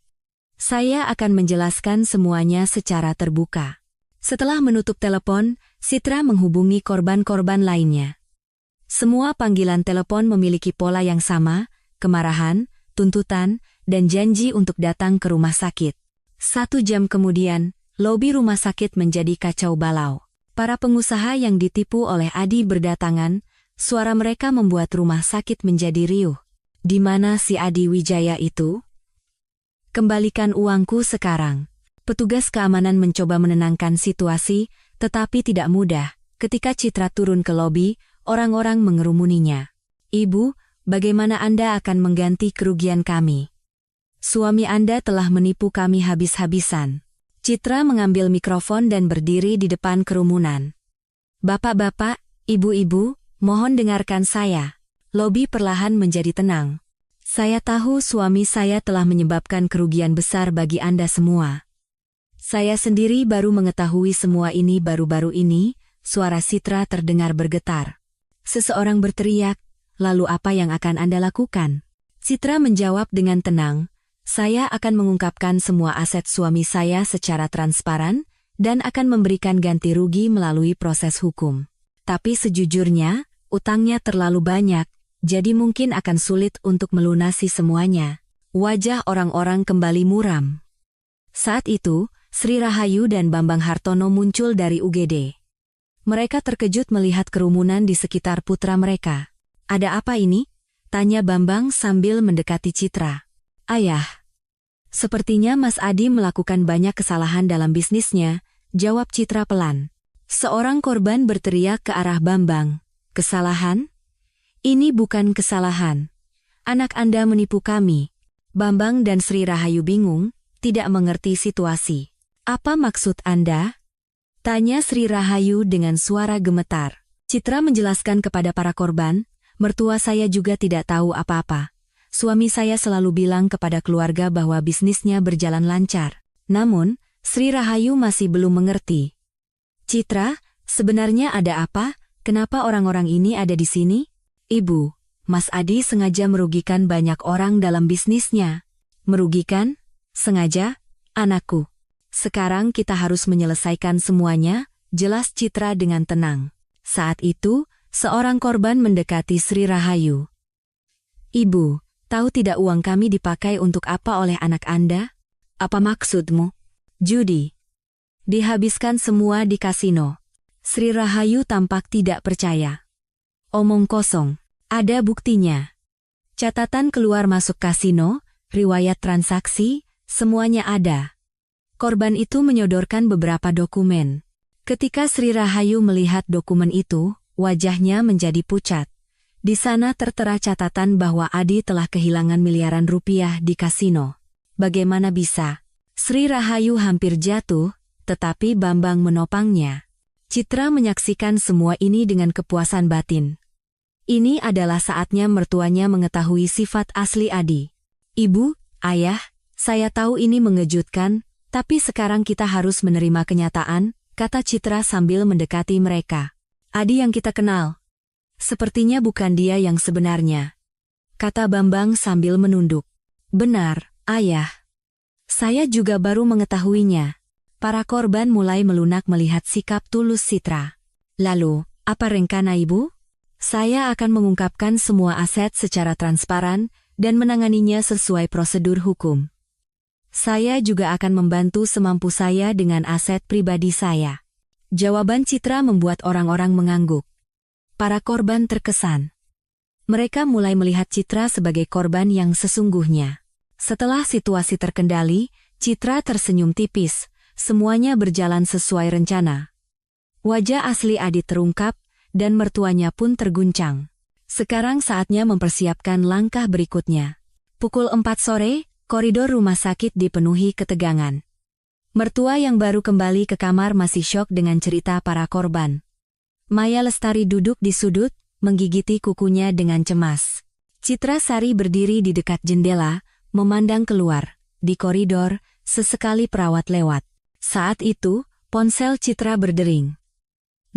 Saya akan menjelaskan semuanya secara terbuka. Setelah menutup telepon, Citra menghubungi korban-korban lainnya. Semua panggilan telepon memiliki pola yang sama, kemarahan, tuntutan, dan janji untuk datang ke rumah sakit. 1 jam kemudian, lobi rumah sakit menjadi kacau balau. Para pengusaha yang ditipu oleh Adi berdatangan, suara mereka membuat rumah sakit menjadi riuh. Di mana si Adi Wijaya itu? Kembalikan uangku sekarang. Petugas keamanan mencoba menenangkan situasi, tetapi tidak mudah. Ketika Citra turun ke lobi, orang-orang mengerumuninya. Ibu, bagaimana Anda akan mengganti kerugian kami? Suami Anda telah menipu kami habis-habisan. Citra mengambil mikrofon dan berdiri di depan kerumunan. Bapak-bapak, ibu-ibu, mohon dengarkan saya. Lobi perlahan menjadi tenang. Saya tahu suami saya telah menyebabkan kerugian besar bagi Anda semua. Saya sendiri baru mengetahui semua ini baru-baru ini, suara Citra terdengar bergetar. Seseorang berteriak, lalu apa yang akan Anda lakukan? Citra menjawab dengan tenang. Saya akan mengungkapkan semua aset suami saya secara transparan dan akan memberikan ganti rugi melalui proses hukum. Tapi sejujurnya, utangnya terlalu banyak, jadi mungkin akan sulit untuk melunasi semuanya. Wajah orang-orang kembali muram. Saat itu, Sri Rahayu dan Bambang Hartono muncul dari UGD. Mereka terkejut melihat kerumunan di sekitar putra mereka. "Ada apa ini?" tanya Bambang sambil mendekati Citra. "Ayah, sepertinya Mas Adi melakukan banyak kesalahan dalam bisnisnya," jawab Citra pelan. Seorang korban berteriak ke arah Bambang. "Kesalahan? Ini bukan kesalahan. Anak Anda menipu kami." Bambang dan Sri Rahayu bingung, tidak mengerti situasi. "Apa maksud Anda?" tanya Sri Rahayu dengan suara gemetar. Citra menjelaskan kepada para korban, "Mertua saya juga tidak tahu apa-apa. Suami saya selalu bilang kepada keluarga bahwa bisnisnya berjalan lancar." Namun, Sri Rahayu masih belum mengerti. "Citra, sebenarnya ada apa? Kenapa orang-orang ini ada di sini?" "Ibu, Mas Adi sengaja merugikan banyak orang dalam bisnisnya." "Merugikan? Sengaja? Anakku. Sekarang kita harus menyelesaikan semuanya," jelas Citra dengan tenang. Saat itu, seorang korban mendekati Sri Rahayu. "Ibu, tahu tidak uang kami dipakai untuk apa oleh anak Anda?" "Apa maksudmu?" "Judi. Dihabiskan semua di kasino." Sri Rahayu tampak tidak percaya. "Omong kosong. Ada buktinya. Catatan keluar masuk kasino, riwayat transaksi, semuanya ada." Korban itu menyodorkan beberapa dokumen. Ketika Sri Rahayu melihat dokumen itu, wajahnya menjadi pucat. Di sana tertera catatan bahwa Adi telah kehilangan miliaran rupiah di kasino. Bagaimana bisa? Sri Rahayu hampir jatuh, tetapi Bambang menopangnya. Citra menyaksikan semua ini dengan kepuasan batin. Ini adalah saatnya mertuanya mengetahui sifat asli Adi. "Ibu, Ayah, saya tahu ini mengejutkan, tapi sekarang kita harus menerima kenyataan," kata Citra sambil mendekati mereka. "Adi yang kita kenal. Sepertinya bukan dia yang sebenarnya," kata Bambang sambil menunduk. "Benar, Ayah. Saya juga baru mengetahuinya." Para korban mulai melunak melihat sikap tulus Citra. "Lalu, apa rencana Ibu?" "Saya akan mengungkapkan semua aset secara transparan dan menanganinya sesuai prosedur hukum. Saya juga akan membantu semampu saya dengan aset pribadi saya." Jawaban Citra membuat orang-orang mengangguk. Para korban terkesan. Mereka mulai melihat Citra sebagai korban yang sesungguhnya. Setelah situasi terkendali, Citra tersenyum tipis. Semuanya berjalan sesuai rencana. Wajah asli Adi terungkap, dan mertuanya pun terguncang. Sekarang saatnya mempersiapkan langkah berikutnya. Pukul 4 sore, koridor rumah sakit dipenuhi ketegangan. Mertua yang baru kembali ke kamar masih syok dengan cerita para korban. Maya Lestari duduk di sudut, menggigiti kukunya dengan cemas. Citra Sari berdiri di dekat jendela, memandang keluar. Di koridor, sesekali perawat lewat. Saat itu, ponsel Citra berdering.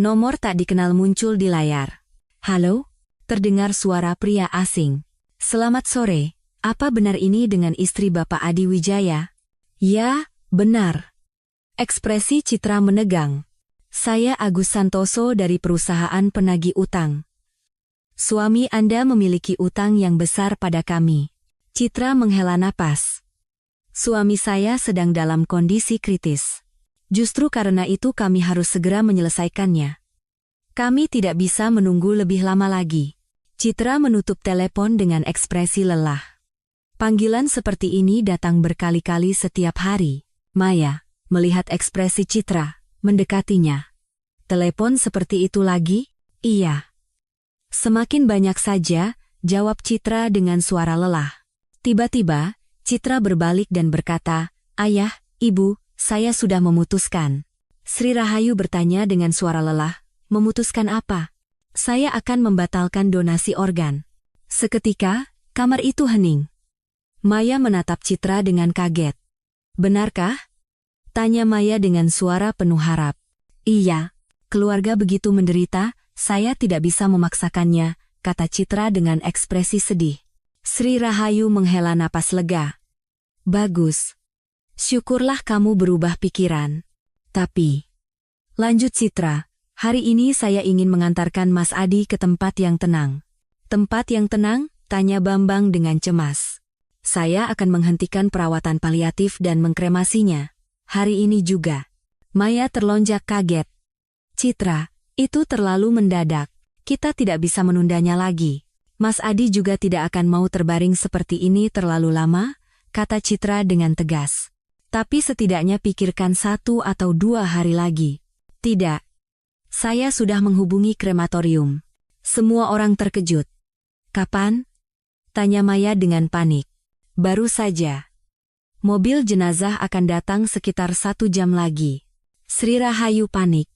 Nomor tak dikenal muncul di layar. "Halo?" terdengar suara pria asing. "Selamat sore, apa benar ini dengan istri Bapak Adi Wijaya?" "Ya, benar." Ekspresi Citra menegang. "Saya Agus Santoso dari perusahaan penagih utang. Suami Anda memiliki utang yang besar pada kami." Citra menghela napas. "Suami saya sedang dalam kondisi kritis. Justru karena itu kami harus segera menyelesaikannya. Kami tidak bisa menunggu lebih lama lagi." Citra menutup telepon dengan ekspresi lelah. Panggilan seperti ini datang berkali-kali setiap hari. Maya, melihat ekspresi Citra, mendekatinya. "Telepon seperti itu lagi?" "Iya." "Semakin banyak saja," jawab Citra dengan suara lelah. Tiba-tiba, Citra berbalik dan berkata, "Ayah, Ibu, saya sudah memutuskan." Sri Rahayu bertanya dengan suara lelah, "Memutuskan apa?" "Saya akan membatalkan donasi organ." Seketika, kamar itu hening. Maya menatap Citra dengan kaget. "Benarkah?" tanya Maya dengan suara penuh harap. "Iya, keluarga begitu menderita, saya tidak bisa memaksakannya," kata Citra dengan ekspresi sedih. Sri Rahayu menghela napas lega. "Bagus. Syukurlah kamu berubah pikiran. Tapi," lanjut Citra, Hari ini saya ingin mengantarkan Mas Adi ke tempat yang tenang. Tempat yang tenang? Tanya Bambang dengan cemas. Saya akan menghentikan perawatan paliatif dan mengkremasinya. Hari ini juga. Maya terlonjak kaget. Citra, itu terlalu mendadak. Kita tidak bisa menundanya lagi. Mas Adi juga tidak akan mau terbaring seperti ini terlalu lama, kata Citra dengan tegas. Tapi setidaknya pikirkan 1 atau 2 hari lagi. Tidak. Saya sudah menghubungi krematorium. Semua orang terkejut. Kapan? Tanya Maya dengan panik. Baru saja. Mobil jenazah akan datang sekitar 1 jam lagi. Sri Rahayu panik.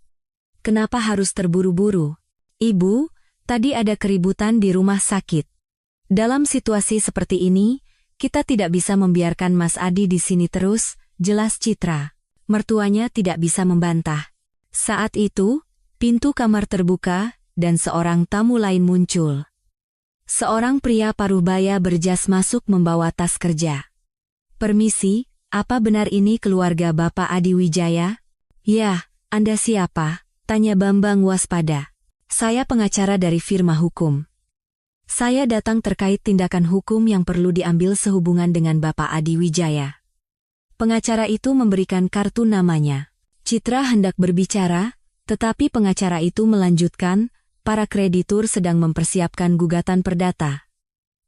Kenapa harus terburu-buru? Ibu, tadi ada keributan di rumah sakit. Dalam situasi seperti ini, kita tidak bisa membiarkan Mas Adi di sini terus, jelas Citra. Mertuanya tidak bisa membantah. Saat itu, pintu kamar terbuka, dan seorang tamu lain muncul. Seorang pria parubaya berjas masuk membawa tas kerja. Permisi, apa benar ini keluarga Bapak Adi Wijaya? Ya, Anda siapa? Tanya Bambang waspada. Saya pengacara dari firma hukum. Saya datang terkait tindakan hukum yang perlu diambil sehubungan dengan Bapak Adi Wijaya. Pengacara itu memberikan kartu namanya. Citra hendak berbicara, tetapi pengacara itu melanjutkan, para kreditur sedang mempersiapkan gugatan perdata.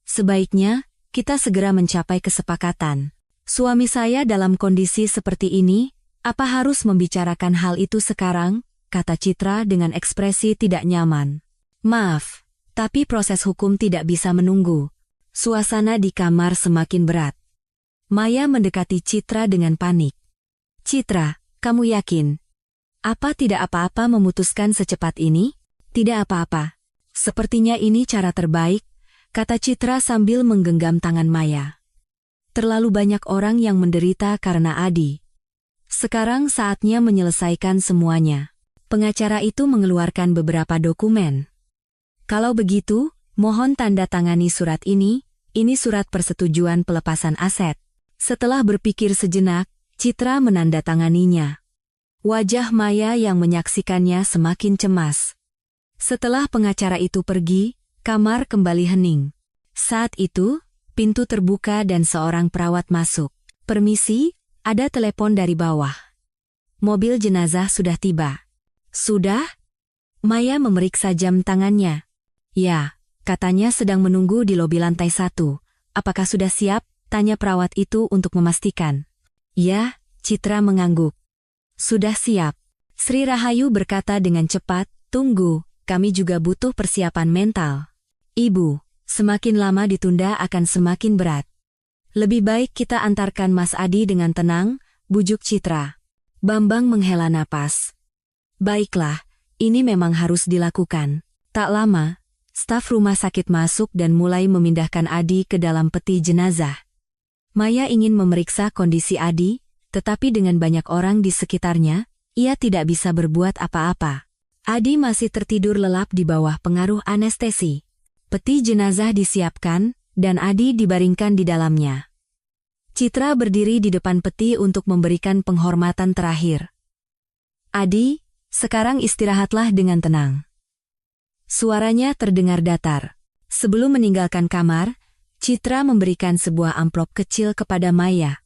Sebaiknya, kita segera mencapai kesepakatan. Suami saya dalam kondisi seperti ini, apa harus membicarakan hal itu sekarang? Kata Citra dengan ekspresi tidak nyaman. Maaf, tapi proses hukum tidak bisa menunggu. Suasana di kamar semakin berat. Maya mendekati Citra dengan panik. Citra, kamu yakin? Apa tidak apa-apa memutuskan secepat ini? Tidak apa-apa. Sepertinya ini cara terbaik, kata Citra sambil menggenggam tangan Maya. Terlalu banyak orang yang menderita karena Adi. Sekarang saatnya menyelesaikan semuanya. Pengacara itu mengeluarkan beberapa dokumen. Kalau begitu, mohon tanda tangani surat ini surat persetujuan pelepasan aset. Setelah berpikir sejenak, Citra menandatanganinya. Wajah Maya yang menyaksikannya semakin cemas. Setelah pengacara itu pergi, kamar kembali hening. Saat itu, pintu terbuka dan seorang perawat masuk. Permisi, ada telepon dari bawah. Mobil jenazah sudah tiba. Sudah? Maya memeriksa jam tangannya. Ya, katanya sedang menunggu di lobi lantai 1. Apakah sudah siap? Tanya perawat itu untuk memastikan. Ya, Citra mengangguk. Sudah siap. Sri Rahayu berkata dengan cepat, tunggu, kami juga butuh persiapan mental. Ibu, semakin lama ditunda akan semakin berat. Lebih baik kita antarkan Mas Adi dengan tenang, bujuk Citra. Bambang menghela napas. Baiklah, ini memang harus dilakukan. Tak lama, staf rumah sakit masuk dan mulai memindahkan Adi ke dalam peti jenazah. Maya ingin memeriksa kondisi Adi, tetapi dengan banyak orang di sekitarnya, ia tidak bisa berbuat apa-apa. Adi masih tertidur lelap di bawah pengaruh anestesi. Peti jenazah disiapkan, dan Adi dibaringkan di dalamnya. Citra berdiri di depan peti untuk memberikan penghormatan terakhir. Adi, sekarang istirahatlah dengan tenang. Suaranya terdengar datar. Sebelum meninggalkan kamar, Citra memberikan sebuah amplop kecil kepada Maya.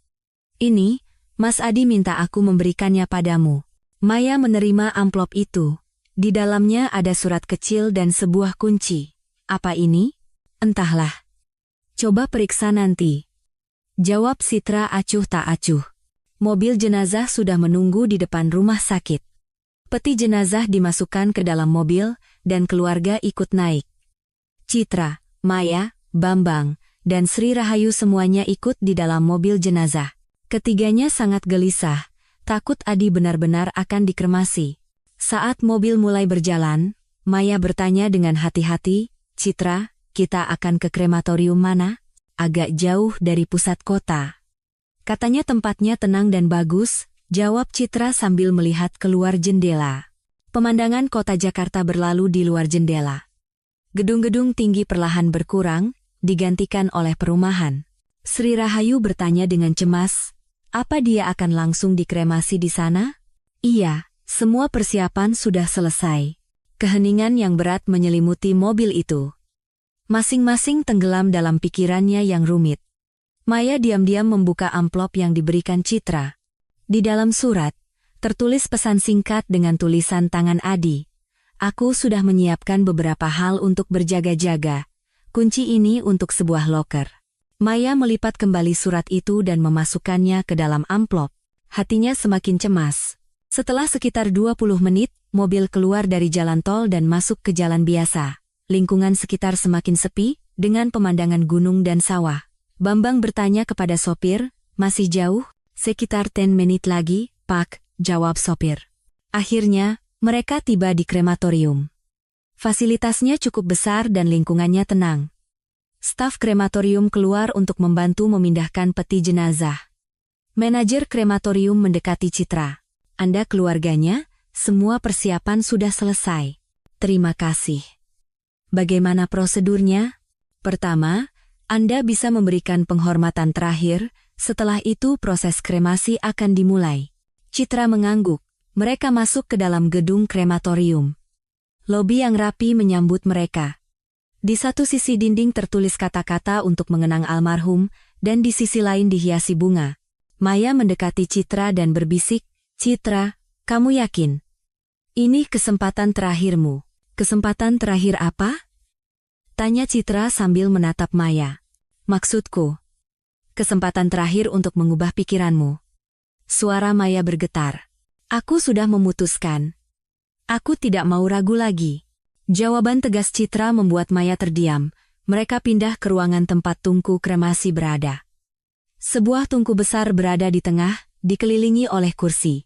Ini, Mas Adi minta aku memberikannya padamu. Maya menerima amplop itu. Di dalamnya ada surat kecil dan sebuah kunci. Apa ini? Entahlah. Coba periksa nanti. Jawab Citra acuh tak acuh. Mobil jenazah sudah menunggu di depan rumah sakit. Peti jenazah dimasukkan ke dalam mobil, dan keluarga ikut naik. Citra, Maya, Bambang, dan Sri Rahayu semuanya ikut di dalam mobil jenazah. Ketiganya sangat gelisah, takut Adi benar-benar akan dikremasi. Saat mobil mulai berjalan, Maya bertanya dengan hati-hati, Citra, kita akan ke krematorium mana? Agak jauh dari pusat kota. Katanya tempatnya tenang dan bagus, jawab Citra sambil melihat keluar jendela. Pemandangan kota Jakarta berlalu di luar jendela. Gedung-gedung tinggi perlahan berkurang, digantikan oleh perumahan. Sri Rahayu bertanya dengan cemas, apa dia akan langsung dikremasi di sana? Iya, Semua persiapan sudah selesai. Keheningan yang berat menyelimuti mobil itu. Masing-masing tenggelam dalam pikirannya yang rumit. Maya diam-diam membuka amplop yang diberikan Citra. Di dalam surat, tertulis pesan singkat dengan tulisan tangan Adi. Aku sudah menyiapkan beberapa hal untuk berjaga-jaga. Kunci ini untuk sebuah loker. Maya melipat kembali surat itu dan memasukkannya ke dalam amplop. Hatinya semakin cemas. Setelah sekitar 20 menit, mobil keluar dari jalan tol dan masuk ke jalan biasa. Lingkungan sekitar semakin sepi, dengan pemandangan gunung dan sawah. Bambang bertanya kepada sopir, masih jauh? Sekitar 10 menit lagi, Pak, jawab sopir. Akhirnya, mereka tiba di krematorium. Fasilitasnya cukup besar dan lingkungannya tenang. Staf krematorium keluar untuk membantu memindahkan peti jenazah. Manajer krematorium mendekati Citra. Anda keluarganya, semua persiapan sudah selesai. Terima kasih. Bagaimana prosedurnya? Pertama, Anda bisa memberikan penghormatan terakhir, setelah itu proses kremasi akan dimulai. Citra mengangguk. Mereka masuk ke dalam gedung krematorium. Lobi yang rapi menyambut mereka. Di satu sisi dinding tertulis kata-kata untuk mengenang almarhum, dan di sisi lain dihiasi bunga. Maya mendekati Citra dan berbisik, Citra, kamu yakin? Ini kesempatan terakhirmu. Kesempatan terakhir apa? Tanya Citra sambil menatap Maya. Maksudku, kesempatan terakhir untuk mengubah pikiranmu. Suara Maya bergetar. Aku sudah memutuskan. Aku tidak mau ragu lagi. Jawaban tegas Citra membuat Maya terdiam. Mereka pindah ke ruangan tempat tungku kremasi berada. Sebuah tungku besar berada di tengah, dikelilingi oleh kursi.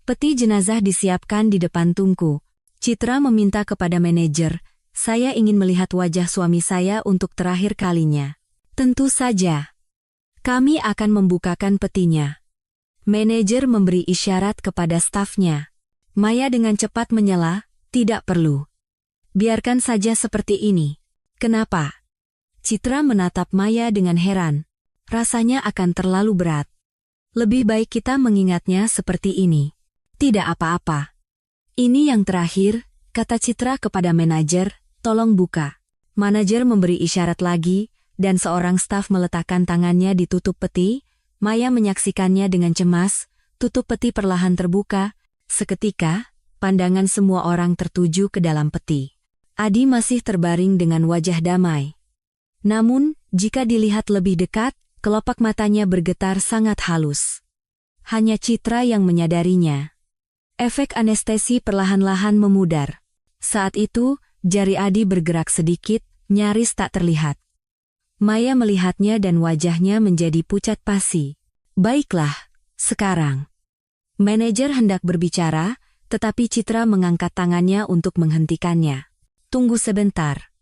Peti jenazah disiapkan di depan tungku. Citra meminta kepada manajer, saya ingin melihat wajah suami saya untuk terakhir kalinya. Tentu saja. Kami akan membukakan petinya. Manajer memberi isyarat kepada stafnya. Maya dengan cepat menyela, tidak perlu. Biarkan saja seperti ini. Kenapa? Citra menatap Maya dengan heran. Rasanya akan terlalu berat. Lebih baik kita mengingatnya seperti ini. Tidak apa-apa. Ini yang terakhir, kata Citra kepada manajer, tolong buka. Manajer memberi isyarat lagi, dan seorang staf meletakkan tangannya di tutup peti. Maya menyaksikannya dengan cemas, tutup peti perlahan terbuka. Seketika, pandangan semua orang tertuju ke dalam peti. Adi masih terbaring dengan wajah damai. Namun, jika dilihat lebih dekat, kelopak matanya bergetar sangat halus. Hanya Citra yang menyadarinya. Efek anestesi perlahan-lahan memudar. Saat itu, jari Adi bergerak sedikit, nyaris tak terlihat. Maya melihatnya dan wajahnya menjadi pucat pasi. Baiklah, sekarang. Manajer hendak berbicara, tetapi Citra mengangkat tangannya untuk menghentikannya. Tunggu sebentar.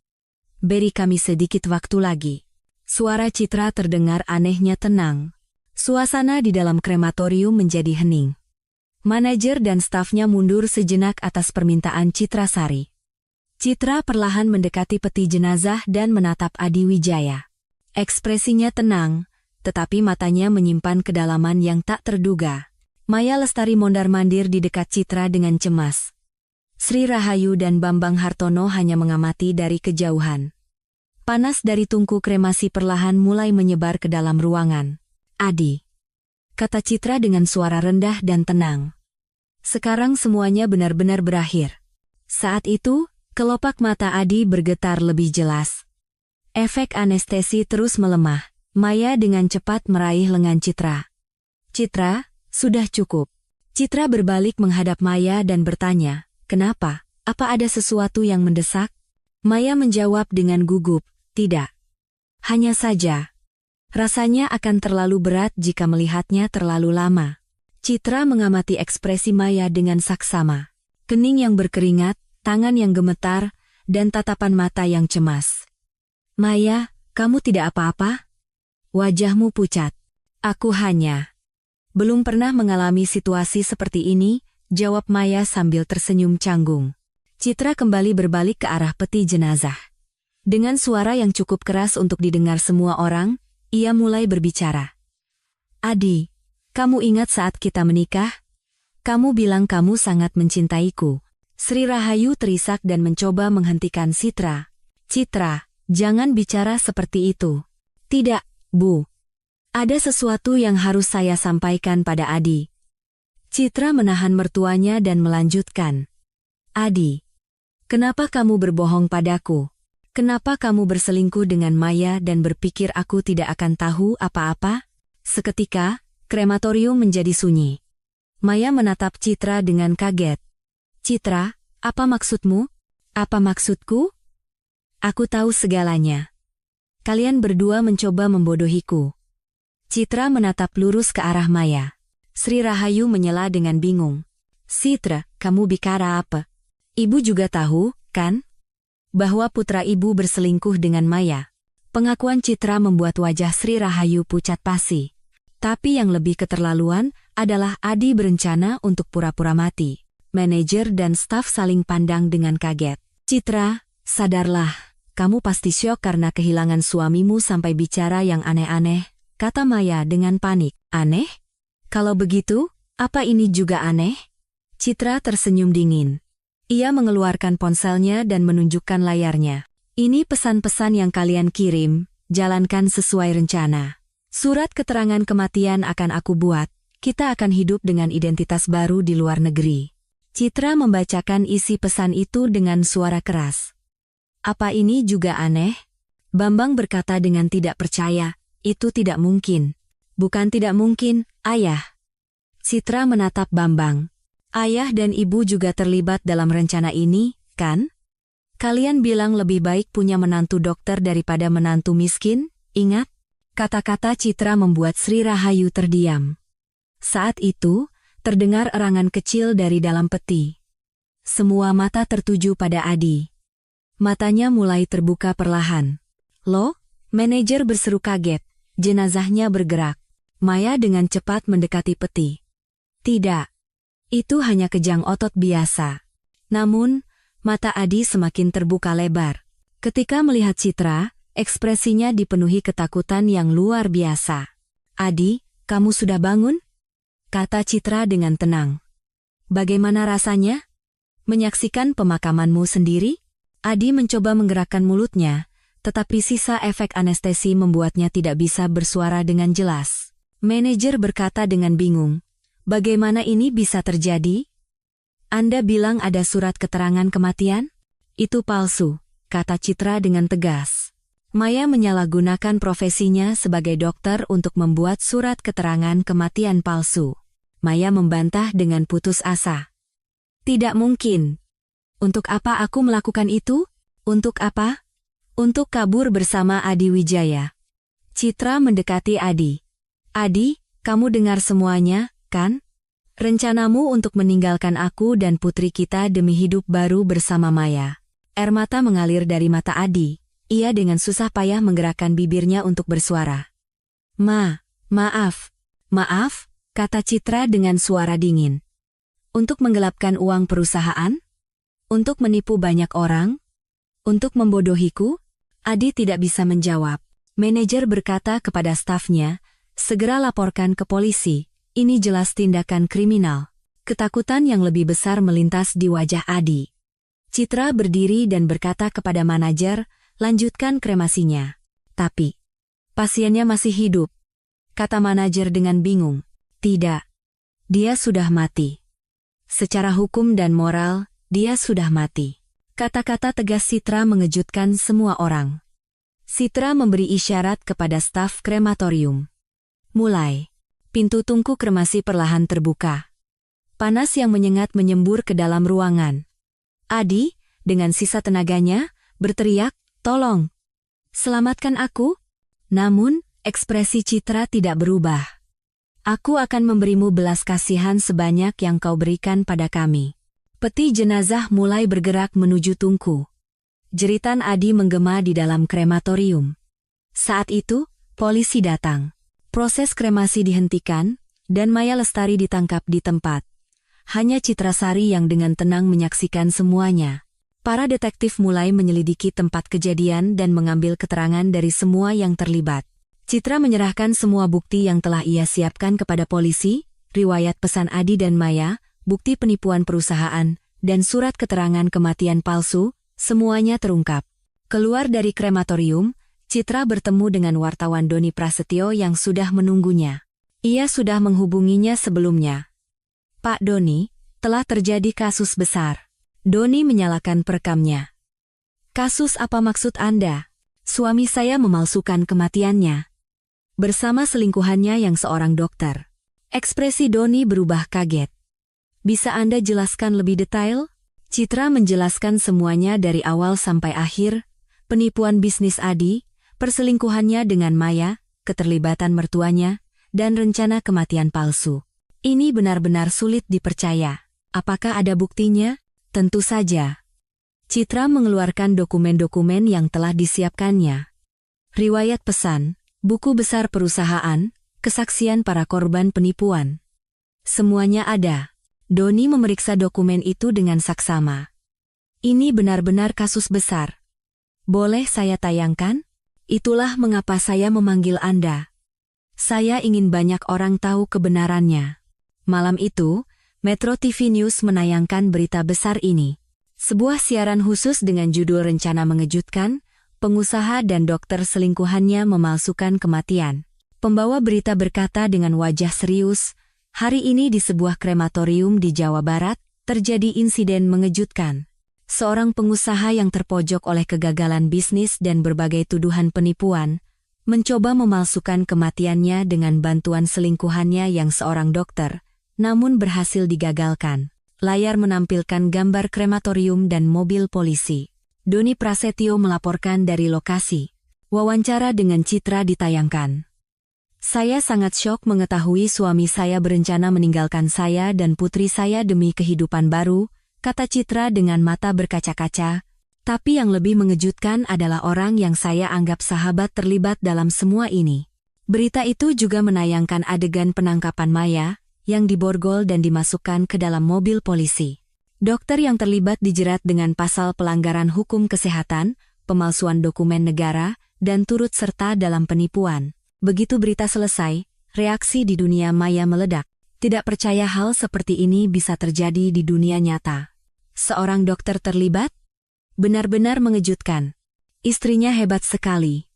Beri kami sedikit waktu lagi. Suara Citra terdengar anehnya tenang. Suasana di dalam krematorium menjadi hening. Manajer dan stafnya mundur sejenak atas permintaan Citra Sari. Citra perlahan mendekati peti jenazah dan menatap Adi Wijaya. Ekspresinya tenang, tetapi matanya menyimpan kedalaman yang tak terduga. Maya Lestari mondar-mandir di dekat Citra dengan cemas. Sri Rahayu dan Bambang Hartono hanya mengamati dari kejauhan. Panas dari tungku kremasi perlahan mulai menyebar ke dalam ruangan. Adi, kata Citra dengan suara rendah dan tenang. Sekarang semuanya benar-benar berakhir. Saat itu, kelopak mata Adi bergetar lebih jelas. Efek anestesi terus melemah. Maya dengan cepat meraih lengan Citra. Citra, sudah cukup. Citra berbalik menghadap Maya dan bertanya, kenapa? Apa ada sesuatu yang mendesak? Maya menjawab dengan gugup, tidak. Hanya saja. Rasanya akan terlalu berat jika melihatnya terlalu lama. Citra mengamati ekspresi Maya dengan saksama. Kening yang berkeringat, tangan yang gemetar, dan tatapan mata yang cemas. Maya, kamu tidak apa-apa? Wajahmu pucat. Aku hanya belum pernah mengalami situasi seperti ini, jawab Maya sambil tersenyum canggung. Citra kembali berbalik ke arah peti jenazah. Dengan suara yang cukup keras untuk didengar semua orang, ia mulai berbicara. Adi, kamu ingat saat kita menikah? Kamu bilang kamu sangat mencintaiku. Sri Rahayu terisak dan mencoba menghentikan Citra. Citra, jangan bicara seperti itu. Tidak, Bu. Ada sesuatu yang harus saya sampaikan pada Adi. Citra menahan mertuanya dan melanjutkan. Adi, kenapa kamu berbohong padaku? Kenapa kamu berselingkuh dengan Maya dan berpikir aku tidak akan tahu apa-apa? Seketika, krematorium menjadi sunyi. Maya menatap Citra dengan kaget. Citra, apa maksudmu? Apa maksudku? Aku tahu segalanya. Kalian berdua mencoba membodohiku. Citra menatap lurus ke arah Maya. Sri Rahayu menyela dengan bingung. Citra, kamu bicara apa? Ibu juga tahu, kan? Bahwa putra ibu berselingkuh dengan Maya. Pengakuan Citra membuat wajah Sri Rahayu pucat pasi. Tapi yang lebih keterlaluan adalah Adi berencana untuk pura-pura mati. Manajer dan staf saling pandang dengan kaget. Citra, sadarlah. Kamu pasti syok karena kehilangan suamimu sampai bicara yang aneh-aneh, kata Maya dengan panik. Aneh? Kalau begitu, apa ini juga aneh? Citra tersenyum dingin. Ia mengeluarkan ponselnya dan menunjukkan layarnya. Ini pesan-pesan yang kalian kirim, jalankan sesuai rencana. Surat keterangan kematian akan aku buat, kita akan hidup dengan identitas baru di luar negeri. Citra membacakan isi pesan itu dengan suara keras. Apa ini juga aneh? Bambang berkata dengan tidak percaya, itu tidak mungkin. Bukan tidak mungkin, Ayah. Citra menatap Bambang. Ayah dan ibu juga terlibat dalam rencana ini, kan? Kalian bilang lebih baik punya menantu dokter daripada menantu miskin, ingat? Kata-kata Citra membuat Sri Rahayu terdiam. Saat itu, terdengar erangan kecil dari dalam peti. Semua mata tertuju pada Adi. Matanya mulai terbuka perlahan. Loh, manajer berseru kaget. Jenazahnya bergerak. Maya dengan cepat mendekati peti. Tidak. Itu hanya kejang otot biasa. Namun, mata Adi semakin terbuka lebar. Ketika melihat Citra, ekspresinya dipenuhi ketakutan yang luar biasa. Adi, kamu sudah bangun? Kata Citra dengan tenang. Bagaimana rasanya? Menyaksikan pemakamanmu sendiri? Adi mencoba menggerakkan mulutnya, tetapi sisa efek anestesi membuatnya tidak bisa bersuara dengan jelas. Manajer berkata dengan bingung, bagaimana ini bisa terjadi? Anda bilang ada surat keterangan kematian? Itu palsu, kata Citra dengan tegas. Maya menyalahgunakan profesinya sebagai dokter untuk membuat surat keterangan kematian palsu. Maya membantah dengan putus asa. Tidak mungkin. Untuk apa aku melakukan itu? Untuk apa? Untuk kabur bersama Adi Wijaya. Citra mendekati Adi. Adi, kamu dengar semuanya, kan? Rencanamu untuk meninggalkan aku dan putri kita demi hidup baru bersama Maya. Air mata mengalir dari mata Adi. Ia dengan susah payah menggerakkan bibirnya untuk bersuara. Maaf, kata Citra dengan suara dingin. Untuk menggelapkan uang perusahaan? Untuk menipu banyak orang? Untuk membodohiku? Adi tidak bisa menjawab. Manajer berkata kepada stafnya, segera laporkan ke polisi, ini jelas tindakan kriminal. Ketakutan yang lebih besar melintas di wajah Adi. Citra berdiri dan berkata kepada manajer, lanjutkan kremasinya. Tapi, pasiennya masih hidup. Kata manajer dengan bingung. Tidak. Dia sudah mati. Secara hukum dan moral, dia sudah mati. Kata-kata tegas Citra mengejutkan semua orang. Citra memberi isyarat kepada staf krematorium. Mulai. Pintu tungku kremasi perlahan terbuka. Panas yang menyengat menyembur ke dalam ruangan. Adi, dengan sisa tenaganya, berteriak, tolong, selamatkan aku. Namun, ekspresi Citra tidak berubah. Aku akan memberimu belas kasihan sebanyak yang kau berikan pada kami. Peti jenazah mulai bergerak menuju tungku. Jeritan Adi menggema di dalam krematorium. Saat itu, polisi datang. Proses kremasi dihentikan, dan Maya Lestari ditangkap di tempat. Hanya Citra Sari yang dengan tenang menyaksikan semuanya. Para detektif mulai menyelidiki tempat kejadian dan mengambil keterangan dari semua yang terlibat. Citra menyerahkan semua bukti yang telah ia siapkan kepada polisi, riwayat pesan Adi dan Maya, bukti penipuan perusahaan, dan surat keterangan kematian palsu, semuanya terungkap. Keluar dari krematorium, Citra bertemu dengan wartawan Doni Prasetyo yang sudah menunggunya. Ia sudah menghubunginya sebelumnya. "Pak Doni, telah terjadi kasus besar." Doni menyalakan perekamnya. "Kasus apa maksud Anda?" "Suami saya memalsukan kematiannya bersama selingkuhannya yang seorang dokter." Ekspresi Doni berubah kaget. "Bisa Anda jelaskan lebih detail?" Citra menjelaskan semuanya dari awal sampai akhir, penipuan bisnis Adi, perselingkuhannya dengan Maya, keterlibatan mertuanya, dan rencana kematian palsu. Ini benar-benar sulit dipercaya. "Apakah ada buktinya?" "Tentu saja." Citra mengeluarkan dokumen-dokumen yang telah disiapkannya. Riwayat pesan, buku besar perusahaan, kesaksian para korban penipuan. Semuanya ada. Doni memeriksa dokumen itu dengan saksama. "Ini benar-benar kasus besar. Boleh saya tayangkan?" "Itulah mengapa saya memanggil Anda. Saya ingin banyak orang tahu kebenarannya." Malam itu, Metro TV News menayangkan berita besar ini. Sebuah siaran khusus dengan judul "Rencana Mengejutkan, Pengusaha dan Dokter Selingkuhannya Memalsukan Kematian." Pembawa berita berkata dengan wajah serius, "Hari ini di sebuah krematorium di Jawa Barat, terjadi insiden mengejutkan. Seorang pengusaha yang terpojok oleh kegagalan bisnis dan berbagai tuduhan penipuan, mencoba memalsukan kematiannya dengan bantuan selingkuhannya yang seorang dokter, namun berhasil digagalkan." Layar menampilkan gambar krematorium dan mobil polisi. Doni Prasetyo melaporkan dari lokasi. Wawancara dengan Citra ditayangkan. "Saya sangat syok mengetahui suami saya berencana meninggalkan saya dan putri saya demi kehidupan baru," kata Citra dengan mata berkaca-kaca. "Tapi yang lebih mengejutkan adalah orang yang saya anggap sahabat terlibat dalam semua ini." Berita itu juga menayangkan adegan penangkapan Maya, yang diborgol dan dimasukkan ke dalam mobil polisi. Dokter yang terlibat dijerat dengan pasal pelanggaran hukum kesehatan, pemalsuan dokumen negara, dan turut serta dalam penipuan. Begitu berita selesai, reaksi di dunia maya meledak. Tidak percaya hal seperti ini bisa terjadi di dunia nyata. Seorang dokter terlibat? Benar-benar mengejutkan. Istrinya hebat sekali.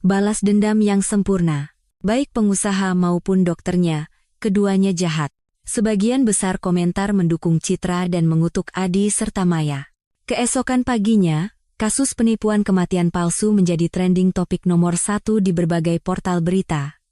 Balas dendam yang sempurna. Baik pengusaha maupun dokternya, keduanya jahat. Sebagian besar komentar mendukung Citra dan mengutuk Adi serta Maya. Keesokan paginya, kasus penipuan kematian palsu menjadi trending topik nomor 1 di berbagai portal berita.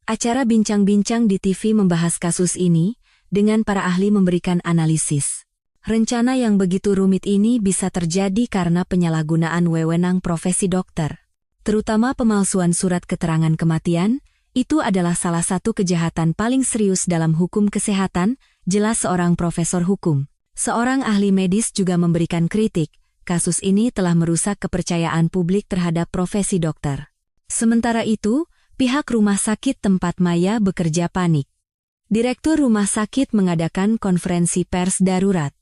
Acara bincang-bincang di TV membahas kasus ini, dengan para ahli memberikan analisis. Rencana yang begitu rumit ini bisa terjadi karena penyalahgunaan wewenang profesi dokter. Terutama pemalsuan surat keterangan kematian, itu adalah salah satu kejahatan paling serius dalam hukum kesehatan, jelas seorang profesor hukum. Seorang ahli medis juga memberikan kritik, kasus ini telah merusak kepercayaan publik terhadap profesi dokter. Sementara itu, pihak rumah sakit tempat Maya bekerja panik. Direktur rumah sakit mengadakan konferensi pers darurat.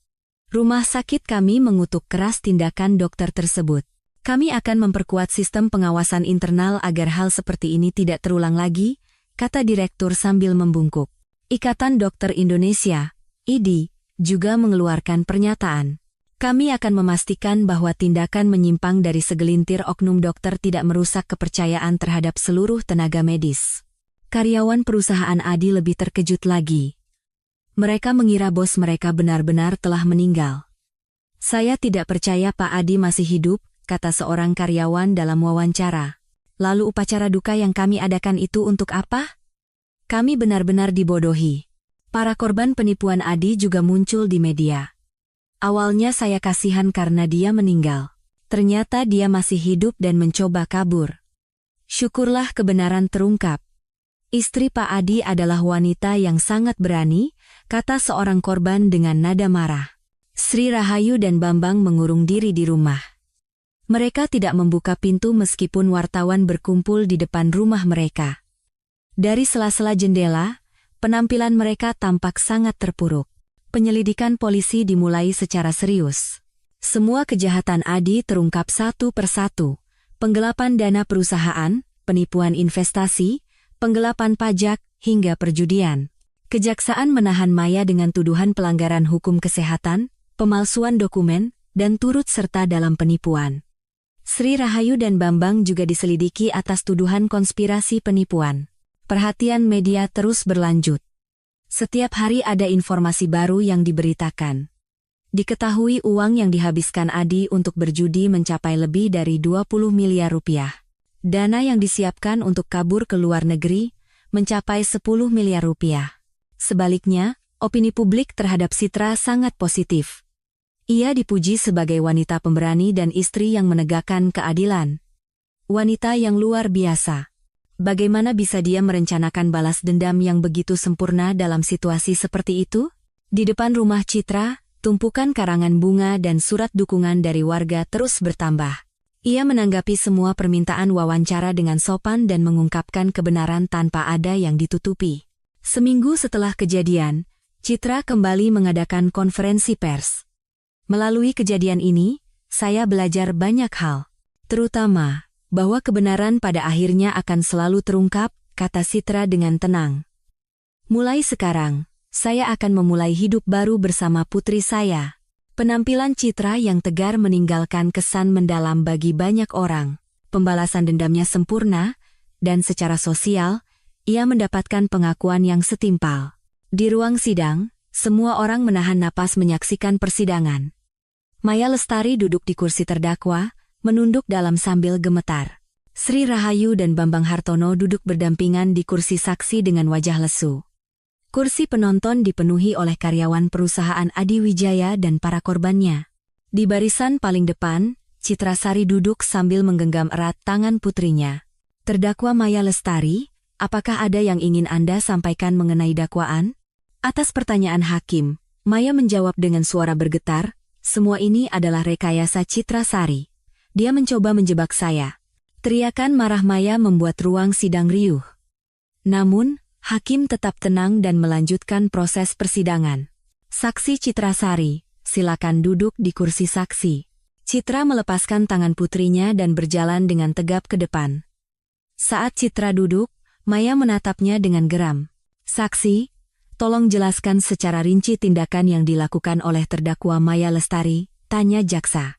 "Rumah sakit kami mengutuk keras tindakan dokter tersebut. Kami akan memperkuat sistem pengawasan internal agar hal seperti ini tidak terulang lagi," kata direktur sambil membungkuk. Ikatan Dokter Indonesia, IDI, juga mengeluarkan pernyataan. "Kami akan memastikan bahwa tindakan menyimpang dari segelintir oknum dokter tidak merusak kepercayaan terhadap seluruh tenaga medis." Karyawan perusahaan Adi lebih terkejut lagi. Mereka mengira bos mereka benar-benar telah meninggal. "Saya tidak percaya Pak Adi masih hidup," kata seorang karyawan dalam wawancara. "Lalu upacara duka yang kami adakan itu untuk apa? Kami benar-benar dibodohi." Para korban penipuan Adi juga muncul di media. "Awalnya saya kasihan karena dia meninggal. Ternyata dia masih hidup dan mencoba kabur. Syukurlah kebenaran terungkap. Istri Pak Adi adalah wanita yang sangat berani," kata seorang korban dengan nada marah. Sri Rahayu dan Bambang mengurung diri di rumah. Mereka tidak membuka pintu meskipun wartawan berkumpul di depan rumah mereka. Dari sela-sela jendela, penampilan mereka tampak sangat terpuruk. Penyelidikan polisi dimulai secara serius. Semua kejahatan Adi terungkap satu persatu. Penggelapan dana perusahaan, penipuan investasi, penggelapan pajak, hingga perjudian. Kejaksaan menahan Maya dengan tuduhan pelanggaran hukum kesehatan, pemalsuan dokumen, dan turut serta dalam penipuan. Sri Rahayu dan Bambang juga diselidiki atas tuduhan konspirasi penipuan. Perhatian media terus berlanjut. Setiap hari ada informasi baru yang diberitakan. Diketahui uang yang dihabiskan Adi untuk berjudi mencapai lebih dari 20 miliar rupiah. Dana yang disiapkan untuk kabur ke luar negeri mencapai 10 miliar rupiah. Sebaliknya, opini publik terhadap Citra sangat positif. Ia dipuji sebagai wanita pemberani dan istri yang menegakkan keadilan. Wanita yang luar biasa. Bagaimana bisa dia merencanakan balas dendam yang begitu sempurna dalam situasi seperti itu? Di depan rumah Citra, tumpukan karangan bunga dan surat dukungan dari warga terus bertambah. Ia menanggapi semua permintaan wawancara dengan sopan dan mengungkapkan kebenaran tanpa ada yang ditutupi. Seminggu setelah kejadian, Citra kembali mengadakan konferensi pers. Melalui kejadian ini, saya belajar banyak hal. Terutama, bahwa kebenaran pada akhirnya akan selalu terungkap, kata Citra dengan tenang. Mulai sekarang, saya akan memulai hidup baru bersama putri saya. Penampilan Citra yang tegar meninggalkan kesan mendalam bagi banyak orang. Pembalasan dendamnya sempurna, dan secara sosial, ia mendapatkan pengakuan yang setimpal. Di ruang sidang, semua orang menahan napas menyaksikan persidangan. Maya Lestari duduk di kursi terdakwa, menunduk dalam sambil gemetar. Sri Rahayu dan Bambang Hartono duduk berdampingan di kursi saksi dengan wajah lesu. Kursi penonton dipenuhi oleh karyawan perusahaan Adi Wijaya dan para korbannya. Di barisan paling depan, Citra Sari duduk sambil menggenggam erat tangan putrinya. Terdakwa Maya Lestari, apakah ada yang ingin Anda sampaikan mengenai dakwaan? Atas pertanyaan hakim, Maya menjawab dengan suara bergetar, semua ini adalah rekayasa Citra Sari. Dia mencoba menjebak saya. Teriakan marah Maya membuat ruang sidang riuh. Namun, hakim tetap tenang dan melanjutkan proses persidangan. Saksi Citra Sari, silakan duduk di kursi saksi. Citra melepaskan tangan putrinya dan berjalan dengan tegap ke depan. Saat Citra duduk, Maya menatapnya dengan geram. Saksi, tolong jelaskan secara rinci tindakan yang dilakukan oleh terdakwa Maya Lestari, tanya jaksa.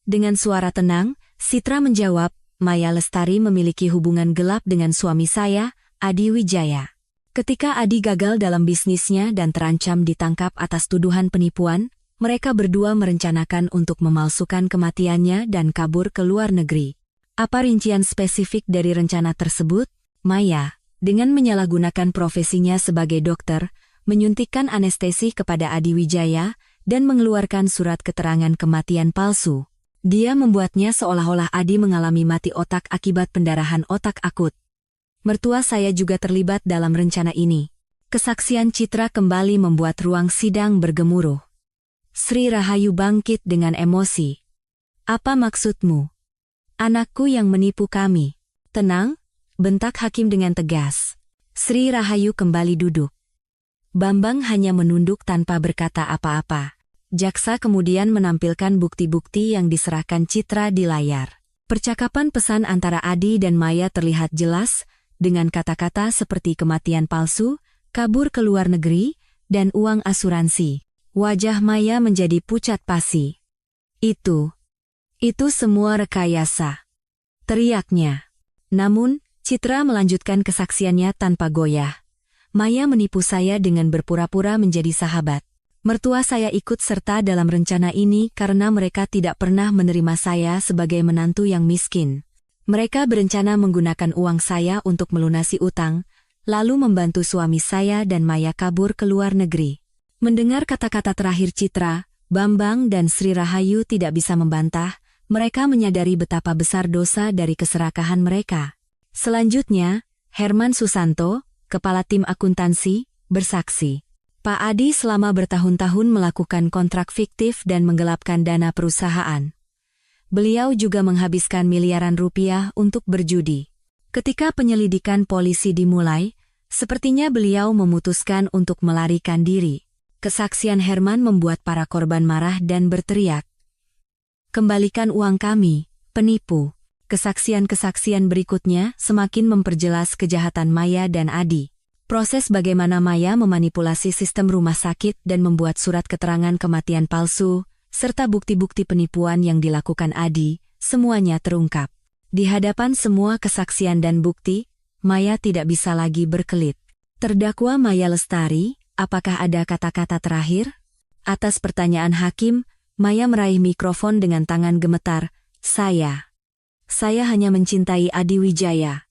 Dengan suara tenang, Citra menjawab, Maya Lestari memiliki hubungan gelap dengan suami saya, Adi Wijaya. Ketika Adi gagal dalam bisnisnya dan terancam ditangkap atas tuduhan penipuan, mereka berdua merencanakan untuk memalsukan kematiannya dan kabur ke luar negeri. Apa rincian spesifik dari rencana tersebut? Maya, dengan menyalahgunakan profesinya sebagai dokter, menyuntikkan anestesi kepada Adi Wijaya dan mengeluarkan surat keterangan kematian palsu. Dia membuatnya seolah-olah Adi mengalami mati otak akibat pendarahan otak akut. Mertua saya juga terlibat dalam rencana ini. Kesaksian Citra kembali membuat ruang sidang bergemuruh. Sri Rahayu bangkit dengan emosi. Apa maksudmu? Anakku yang menipu kami. Tenang, bentak hakim dengan tegas. Sri Rahayu kembali duduk. Bambang hanya menunduk tanpa berkata apa-apa. Jaksa kemudian menampilkan bukti-bukti yang diserahkan Citra di layar. Percakapan pesan antara Adi dan Maya terlihat jelas, dengan kata-kata seperti kematian palsu, kabur ke luar negeri, dan uang asuransi. Wajah Maya menjadi pucat pasi. Itu semua rekayasa, teriaknya. Namun, Citra melanjutkan kesaksiannya tanpa goyah. Maya menipu saya dengan berpura-pura menjadi sahabat. Mertua saya ikut serta dalam rencana ini karena mereka tidak pernah menerima saya sebagai menantu yang miskin. Mereka berencana menggunakan uang saya untuk melunasi utang, lalu membantu suami saya dan Maya kabur ke luar negeri. Mendengar kata-kata terakhir Citra, Bambang dan Sri Rahayu tidak bisa membantah, mereka menyadari betapa besar dosa dari keserakahan mereka. Selanjutnya, Herman Susanto, kepala tim akuntansi, bersaksi. Pak Adi selama bertahun-tahun melakukan kontrak fiktif dan menggelapkan dana perusahaan. Beliau juga menghabiskan miliaran rupiah untuk berjudi. Ketika penyelidikan polisi dimulai, sepertinya beliau memutuskan untuk melarikan diri. Kesaksian Herman membuat para korban marah dan berteriak, "Kembalikan uang kami, penipu." Kesaksian-kesaksian berikutnya semakin memperjelas kejahatan Maya dan Adi. Proses bagaimana Maya memanipulasi sistem rumah sakit dan membuat surat keterangan kematian palsu, serta bukti-bukti penipuan yang dilakukan Adi, semuanya terungkap. Di hadapan semua kesaksian dan bukti, Maya tidak bisa lagi berkelit. Terdakwa Maya Lestari, apakah ada kata-kata terakhir? Atas pertanyaan hakim, Maya meraih mikrofon dengan tangan gemetar. Saya hanya mencintai Adi Wijaya.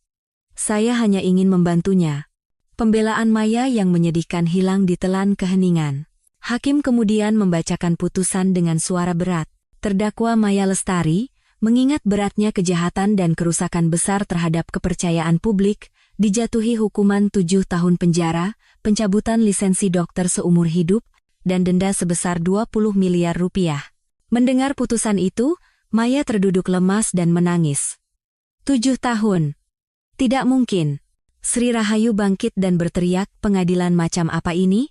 Saya hanya ingin membantunya. Pembelaan Maya yang menyedihkan hilang ditelan keheningan. Hakim kemudian membacakan putusan dengan suara berat. Terdakwa Maya Lestari, mengingat beratnya kejahatan dan kerusakan besar terhadap kepercayaan publik, dijatuhi hukuman 7 tahun penjara, pencabutan lisensi dokter seumur hidup, dan denda sebesar 20 miliar rupiah. Mendengar putusan itu, Maya terduduk lemas dan menangis. 7 tahun. Tidak mungkin. Sri Rahayu bangkit dan berteriak, pengadilan macam apa ini?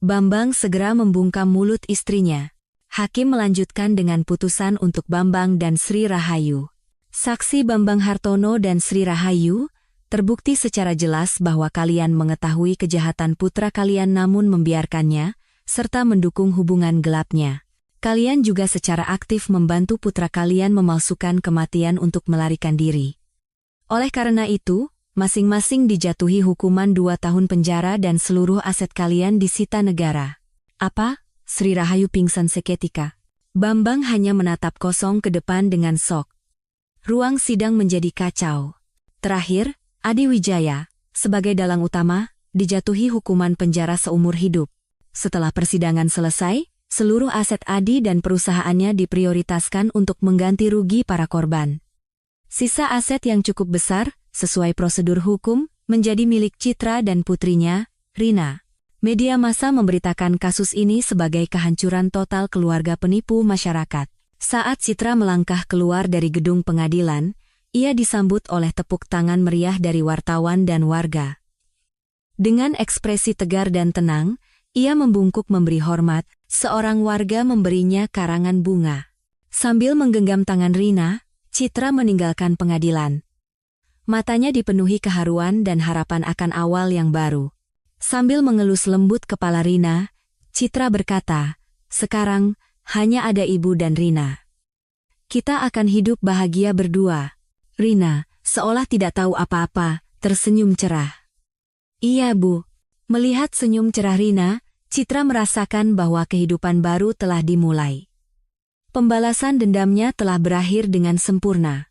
Bambang segera membungkam mulut istrinya. Hakim melanjutkan dengan putusan untuk Bambang dan Sri Rahayu. Saksi Bambang Hartono dan Sri Rahayu, terbukti secara jelas bahwa kalian mengetahui kejahatan putra kalian namun membiarkannya, serta mendukung hubungan gelapnya. Kalian juga secara aktif membantu putra kalian memalsukan kematian untuk melarikan diri. Oleh karena itu, masing-masing dijatuhi hukuman 2 tahun penjara dan seluruh aset kalian disita negara. Apa? Sri Rahayu pingsan seketika. Bambang hanya menatap kosong ke depan dengan sok. Ruang sidang menjadi kacau. Terakhir, Adi Wijaya, sebagai dalang utama, dijatuhi hukuman penjara seumur hidup. Setelah persidangan selesai, seluruh aset Adi dan perusahaannya diprioritaskan untuk mengganti rugi para korban. Sisa aset yang cukup besar, sesuai prosedur hukum, menjadi milik Citra dan putrinya, Rina. Media massa memberitakan kasus ini sebagai kehancuran total keluarga penipu masyarakat. Saat Citra melangkah keluar dari gedung pengadilan, ia disambut oleh tepuk tangan meriah dari wartawan dan warga. Dengan ekspresi tegar dan tenang, ia membungkuk memberi hormat, seorang warga memberinya karangan bunga. Sambil menggenggam tangan Rina, Citra meninggalkan pengadilan. Matanya dipenuhi keharuan dan harapan akan awal yang baru. Sambil mengelus lembut kepala Rina, Citra berkata, "Sekarang, hanya ada ibu dan Rina. Kita akan hidup bahagia berdua." Rina, seolah tidak tahu apa-apa, tersenyum cerah. "Iya, Bu." Melihat senyum cerah Rina, Citra merasakan bahwa kehidupan baru telah dimulai. Pembalasan dendamnya telah berakhir dengan sempurna.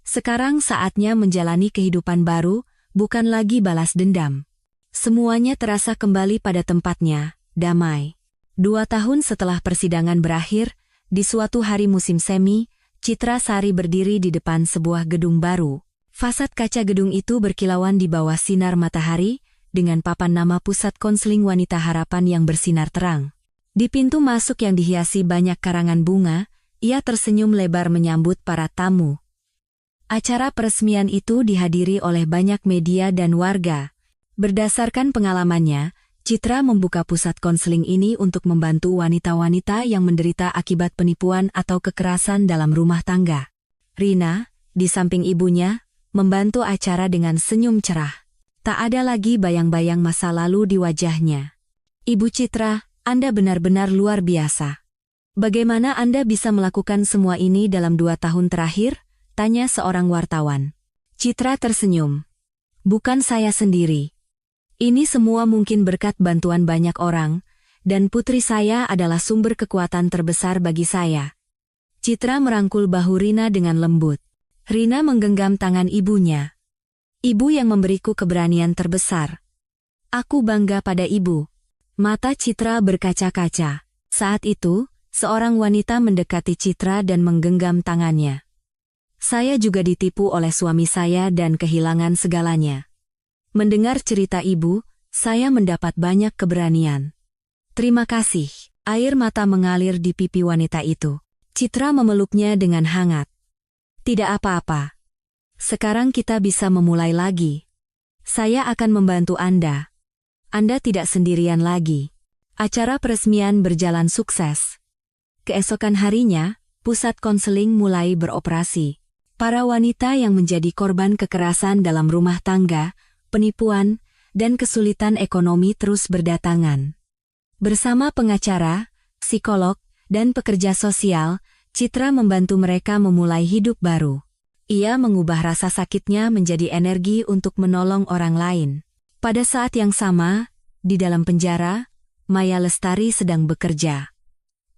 Sekarang saatnya menjalani kehidupan baru, bukan lagi balas dendam. Semuanya terasa kembali pada tempatnya, damai. 2 tahun setelah persidangan berakhir, di suatu hari musim semi, Citra Sari berdiri di depan sebuah gedung baru. Fasad kaca gedung itu berkilauan di bawah sinar matahari, dengan papan nama Pusat Konseling Wanita Harapan yang bersinar terang. Di pintu masuk yang dihiasi banyak karangan bunga, ia tersenyum lebar menyambut para tamu. Acara peresmian itu dihadiri oleh banyak media dan warga. Berdasarkan pengalamannya, Citra membuka pusat konseling ini untuk membantu wanita-wanita yang menderita akibat penipuan atau kekerasan dalam rumah tangga. Rina, di samping ibunya, membantu acara dengan senyum cerah. Tak ada lagi bayang-bayang masa lalu di wajahnya. "Ibu Citra, Anda benar-benar luar biasa. Bagaimana Anda bisa melakukan semua ini dalam 2 tahun terakhir?" tanya seorang wartawan. Citra tersenyum. "Bukan saya sendiri. Ini semua mungkin berkat bantuan banyak orang, dan putri saya adalah sumber kekuatan terbesar bagi saya." Citra merangkul bahu Rina dengan lembut. Rina menggenggam tangan ibunya. "Ibu yang memberiku keberanian terbesar. Aku bangga pada ibu." Mata Citra berkaca-kaca. Saat itu, seorang wanita mendekati Citra dan menggenggam tangannya. "Saya juga ditipu oleh suami saya dan kehilangan segalanya. Mendengar cerita ibu, saya mendapat banyak keberanian." "Terima kasih." Air mata mengalir di pipi wanita itu. Citra memeluknya dengan hangat. "Tidak apa-apa. Sekarang kita bisa memulai lagi. Saya akan membantu Anda. Anda tidak sendirian lagi." Acara peresmian berjalan sukses. Keesokan harinya, pusat konseling mulai beroperasi. Para wanita yang menjadi korban kekerasan dalam rumah tangga, penipuan, dan kesulitan ekonomi terus berdatangan. Bersama pengacara, psikolog, dan pekerja sosial, Citra membantu mereka memulai hidup baru. Ia mengubah rasa sakitnya menjadi energi untuk menolong orang lain. Pada saat yang sama, di dalam penjara, Maya Lestari sedang bekerja.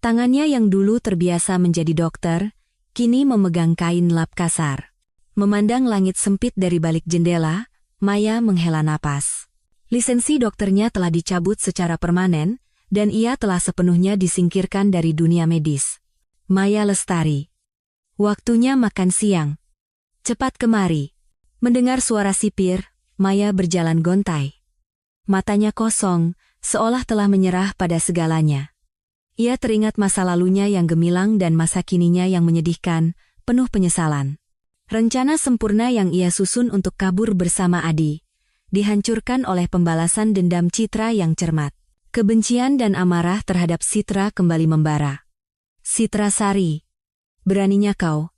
Tangannya yang dulu terbiasa menjadi dokter, kini memegang kain lap kasar. Memandang langit sempit dari balik jendela, Maya menghela napas. Lisensi dokternya telah dicabut secara permanen, dan ia telah sepenuhnya disingkirkan dari dunia medis. Maya Lestari. Waktunya makan siang. Cepat kemari. Mendengar suara sipir, Maya berjalan gontai. Matanya kosong, seolah telah menyerah pada segalanya. Ia teringat masa lalunya yang gemilang dan masa kininya yang menyedihkan, penuh penyesalan. Rencana sempurna yang ia susun untuk kabur bersama Adi, dihancurkan oleh pembalasan dendam Citra yang cermat. Kebencian dan amarah terhadap Citra kembali membara. "Citra Sari, beraninya kau,"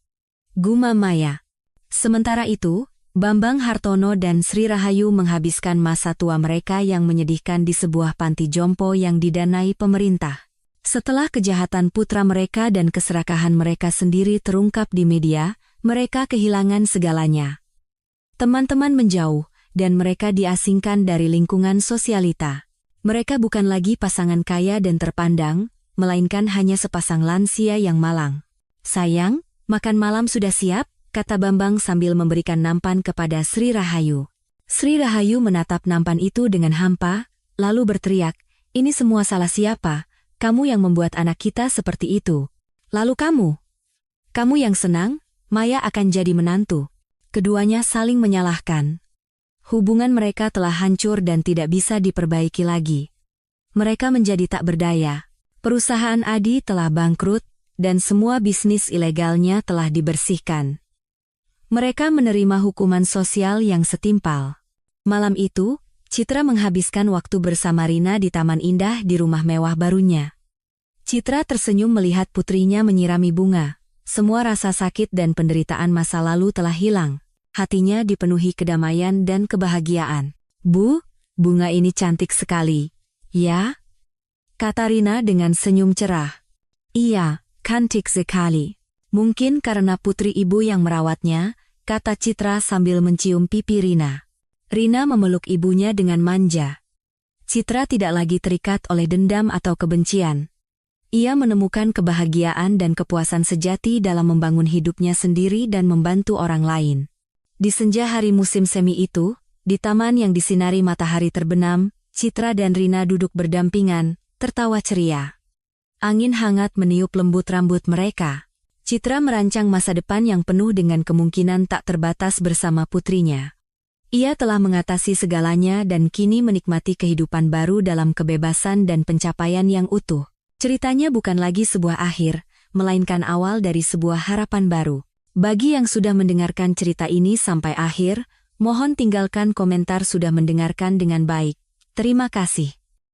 gumam Maya. Sementara itu, Bambang Hartono dan Sri Rahayu menghabiskan masa tua mereka yang menyedihkan di sebuah panti jompo yang didanai pemerintah. Setelah kejahatan putra mereka dan keserakahan mereka sendiri terungkap di media, mereka kehilangan segalanya. Teman-teman menjauh, dan mereka diasingkan dari lingkungan sosialita. Mereka bukan lagi pasangan kaya dan terpandang, melainkan hanya sepasang lansia yang malang. "Sayang, makan malam sudah siap," kata Bambang sambil memberikan nampan kepada Sri Rahayu. Sri Rahayu menatap nampan itu dengan hampa, lalu berteriak, "Ini semua salah siapa? Kamu yang membuat anak kita seperti itu. Lalu kamu? Kamu yang senang, Maya akan jadi menantu." Keduanya saling menyalahkan. Hubungan mereka telah hancur dan tidak bisa diperbaiki lagi. Mereka menjadi tak berdaya. Perusahaan Adi telah bangkrut, dan semua bisnis ilegalnya telah dibersihkan. Mereka menerima hukuman sosial yang setimpal. Malam itu, Citra menghabiskan waktu bersama Rina di taman indah di rumah mewah barunya. Citra tersenyum melihat putrinya menyirami bunga. Semua rasa sakit dan penderitaan masa lalu telah hilang. Hatinya dipenuhi kedamaian dan kebahagiaan. "Bu, bunga ini cantik sekali." "Ya?" kata Rina dengan senyum cerah. "Iya, cantik sekali. Mungkin karena putri ibu yang merawatnya," kata Citra sambil mencium pipi Rina. Rina memeluk ibunya dengan manja. Citra tidak lagi terikat oleh dendam atau kebencian. Ia menemukan kebahagiaan dan kepuasan sejati dalam membangun hidupnya sendiri dan membantu orang lain. Di senja hari musim semi itu, di taman yang disinari matahari terbenam, Citra dan Rina duduk berdampingan, tertawa ceria. Angin hangat meniup lembut rambut mereka. Citra merancang masa depan yang penuh dengan kemungkinan tak terbatas bersama putrinya. Ia telah mengatasi segalanya dan kini menikmati kehidupan baru dalam kebebasan dan pencapaian yang utuh. Ceritanya bukan lagi sebuah akhir, melainkan awal dari sebuah harapan baru. Bagi yang sudah mendengarkan cerita ini sampai akhir, mohon tinggalkan komentar sudah mendengarkan dengan baik. Terima kasih.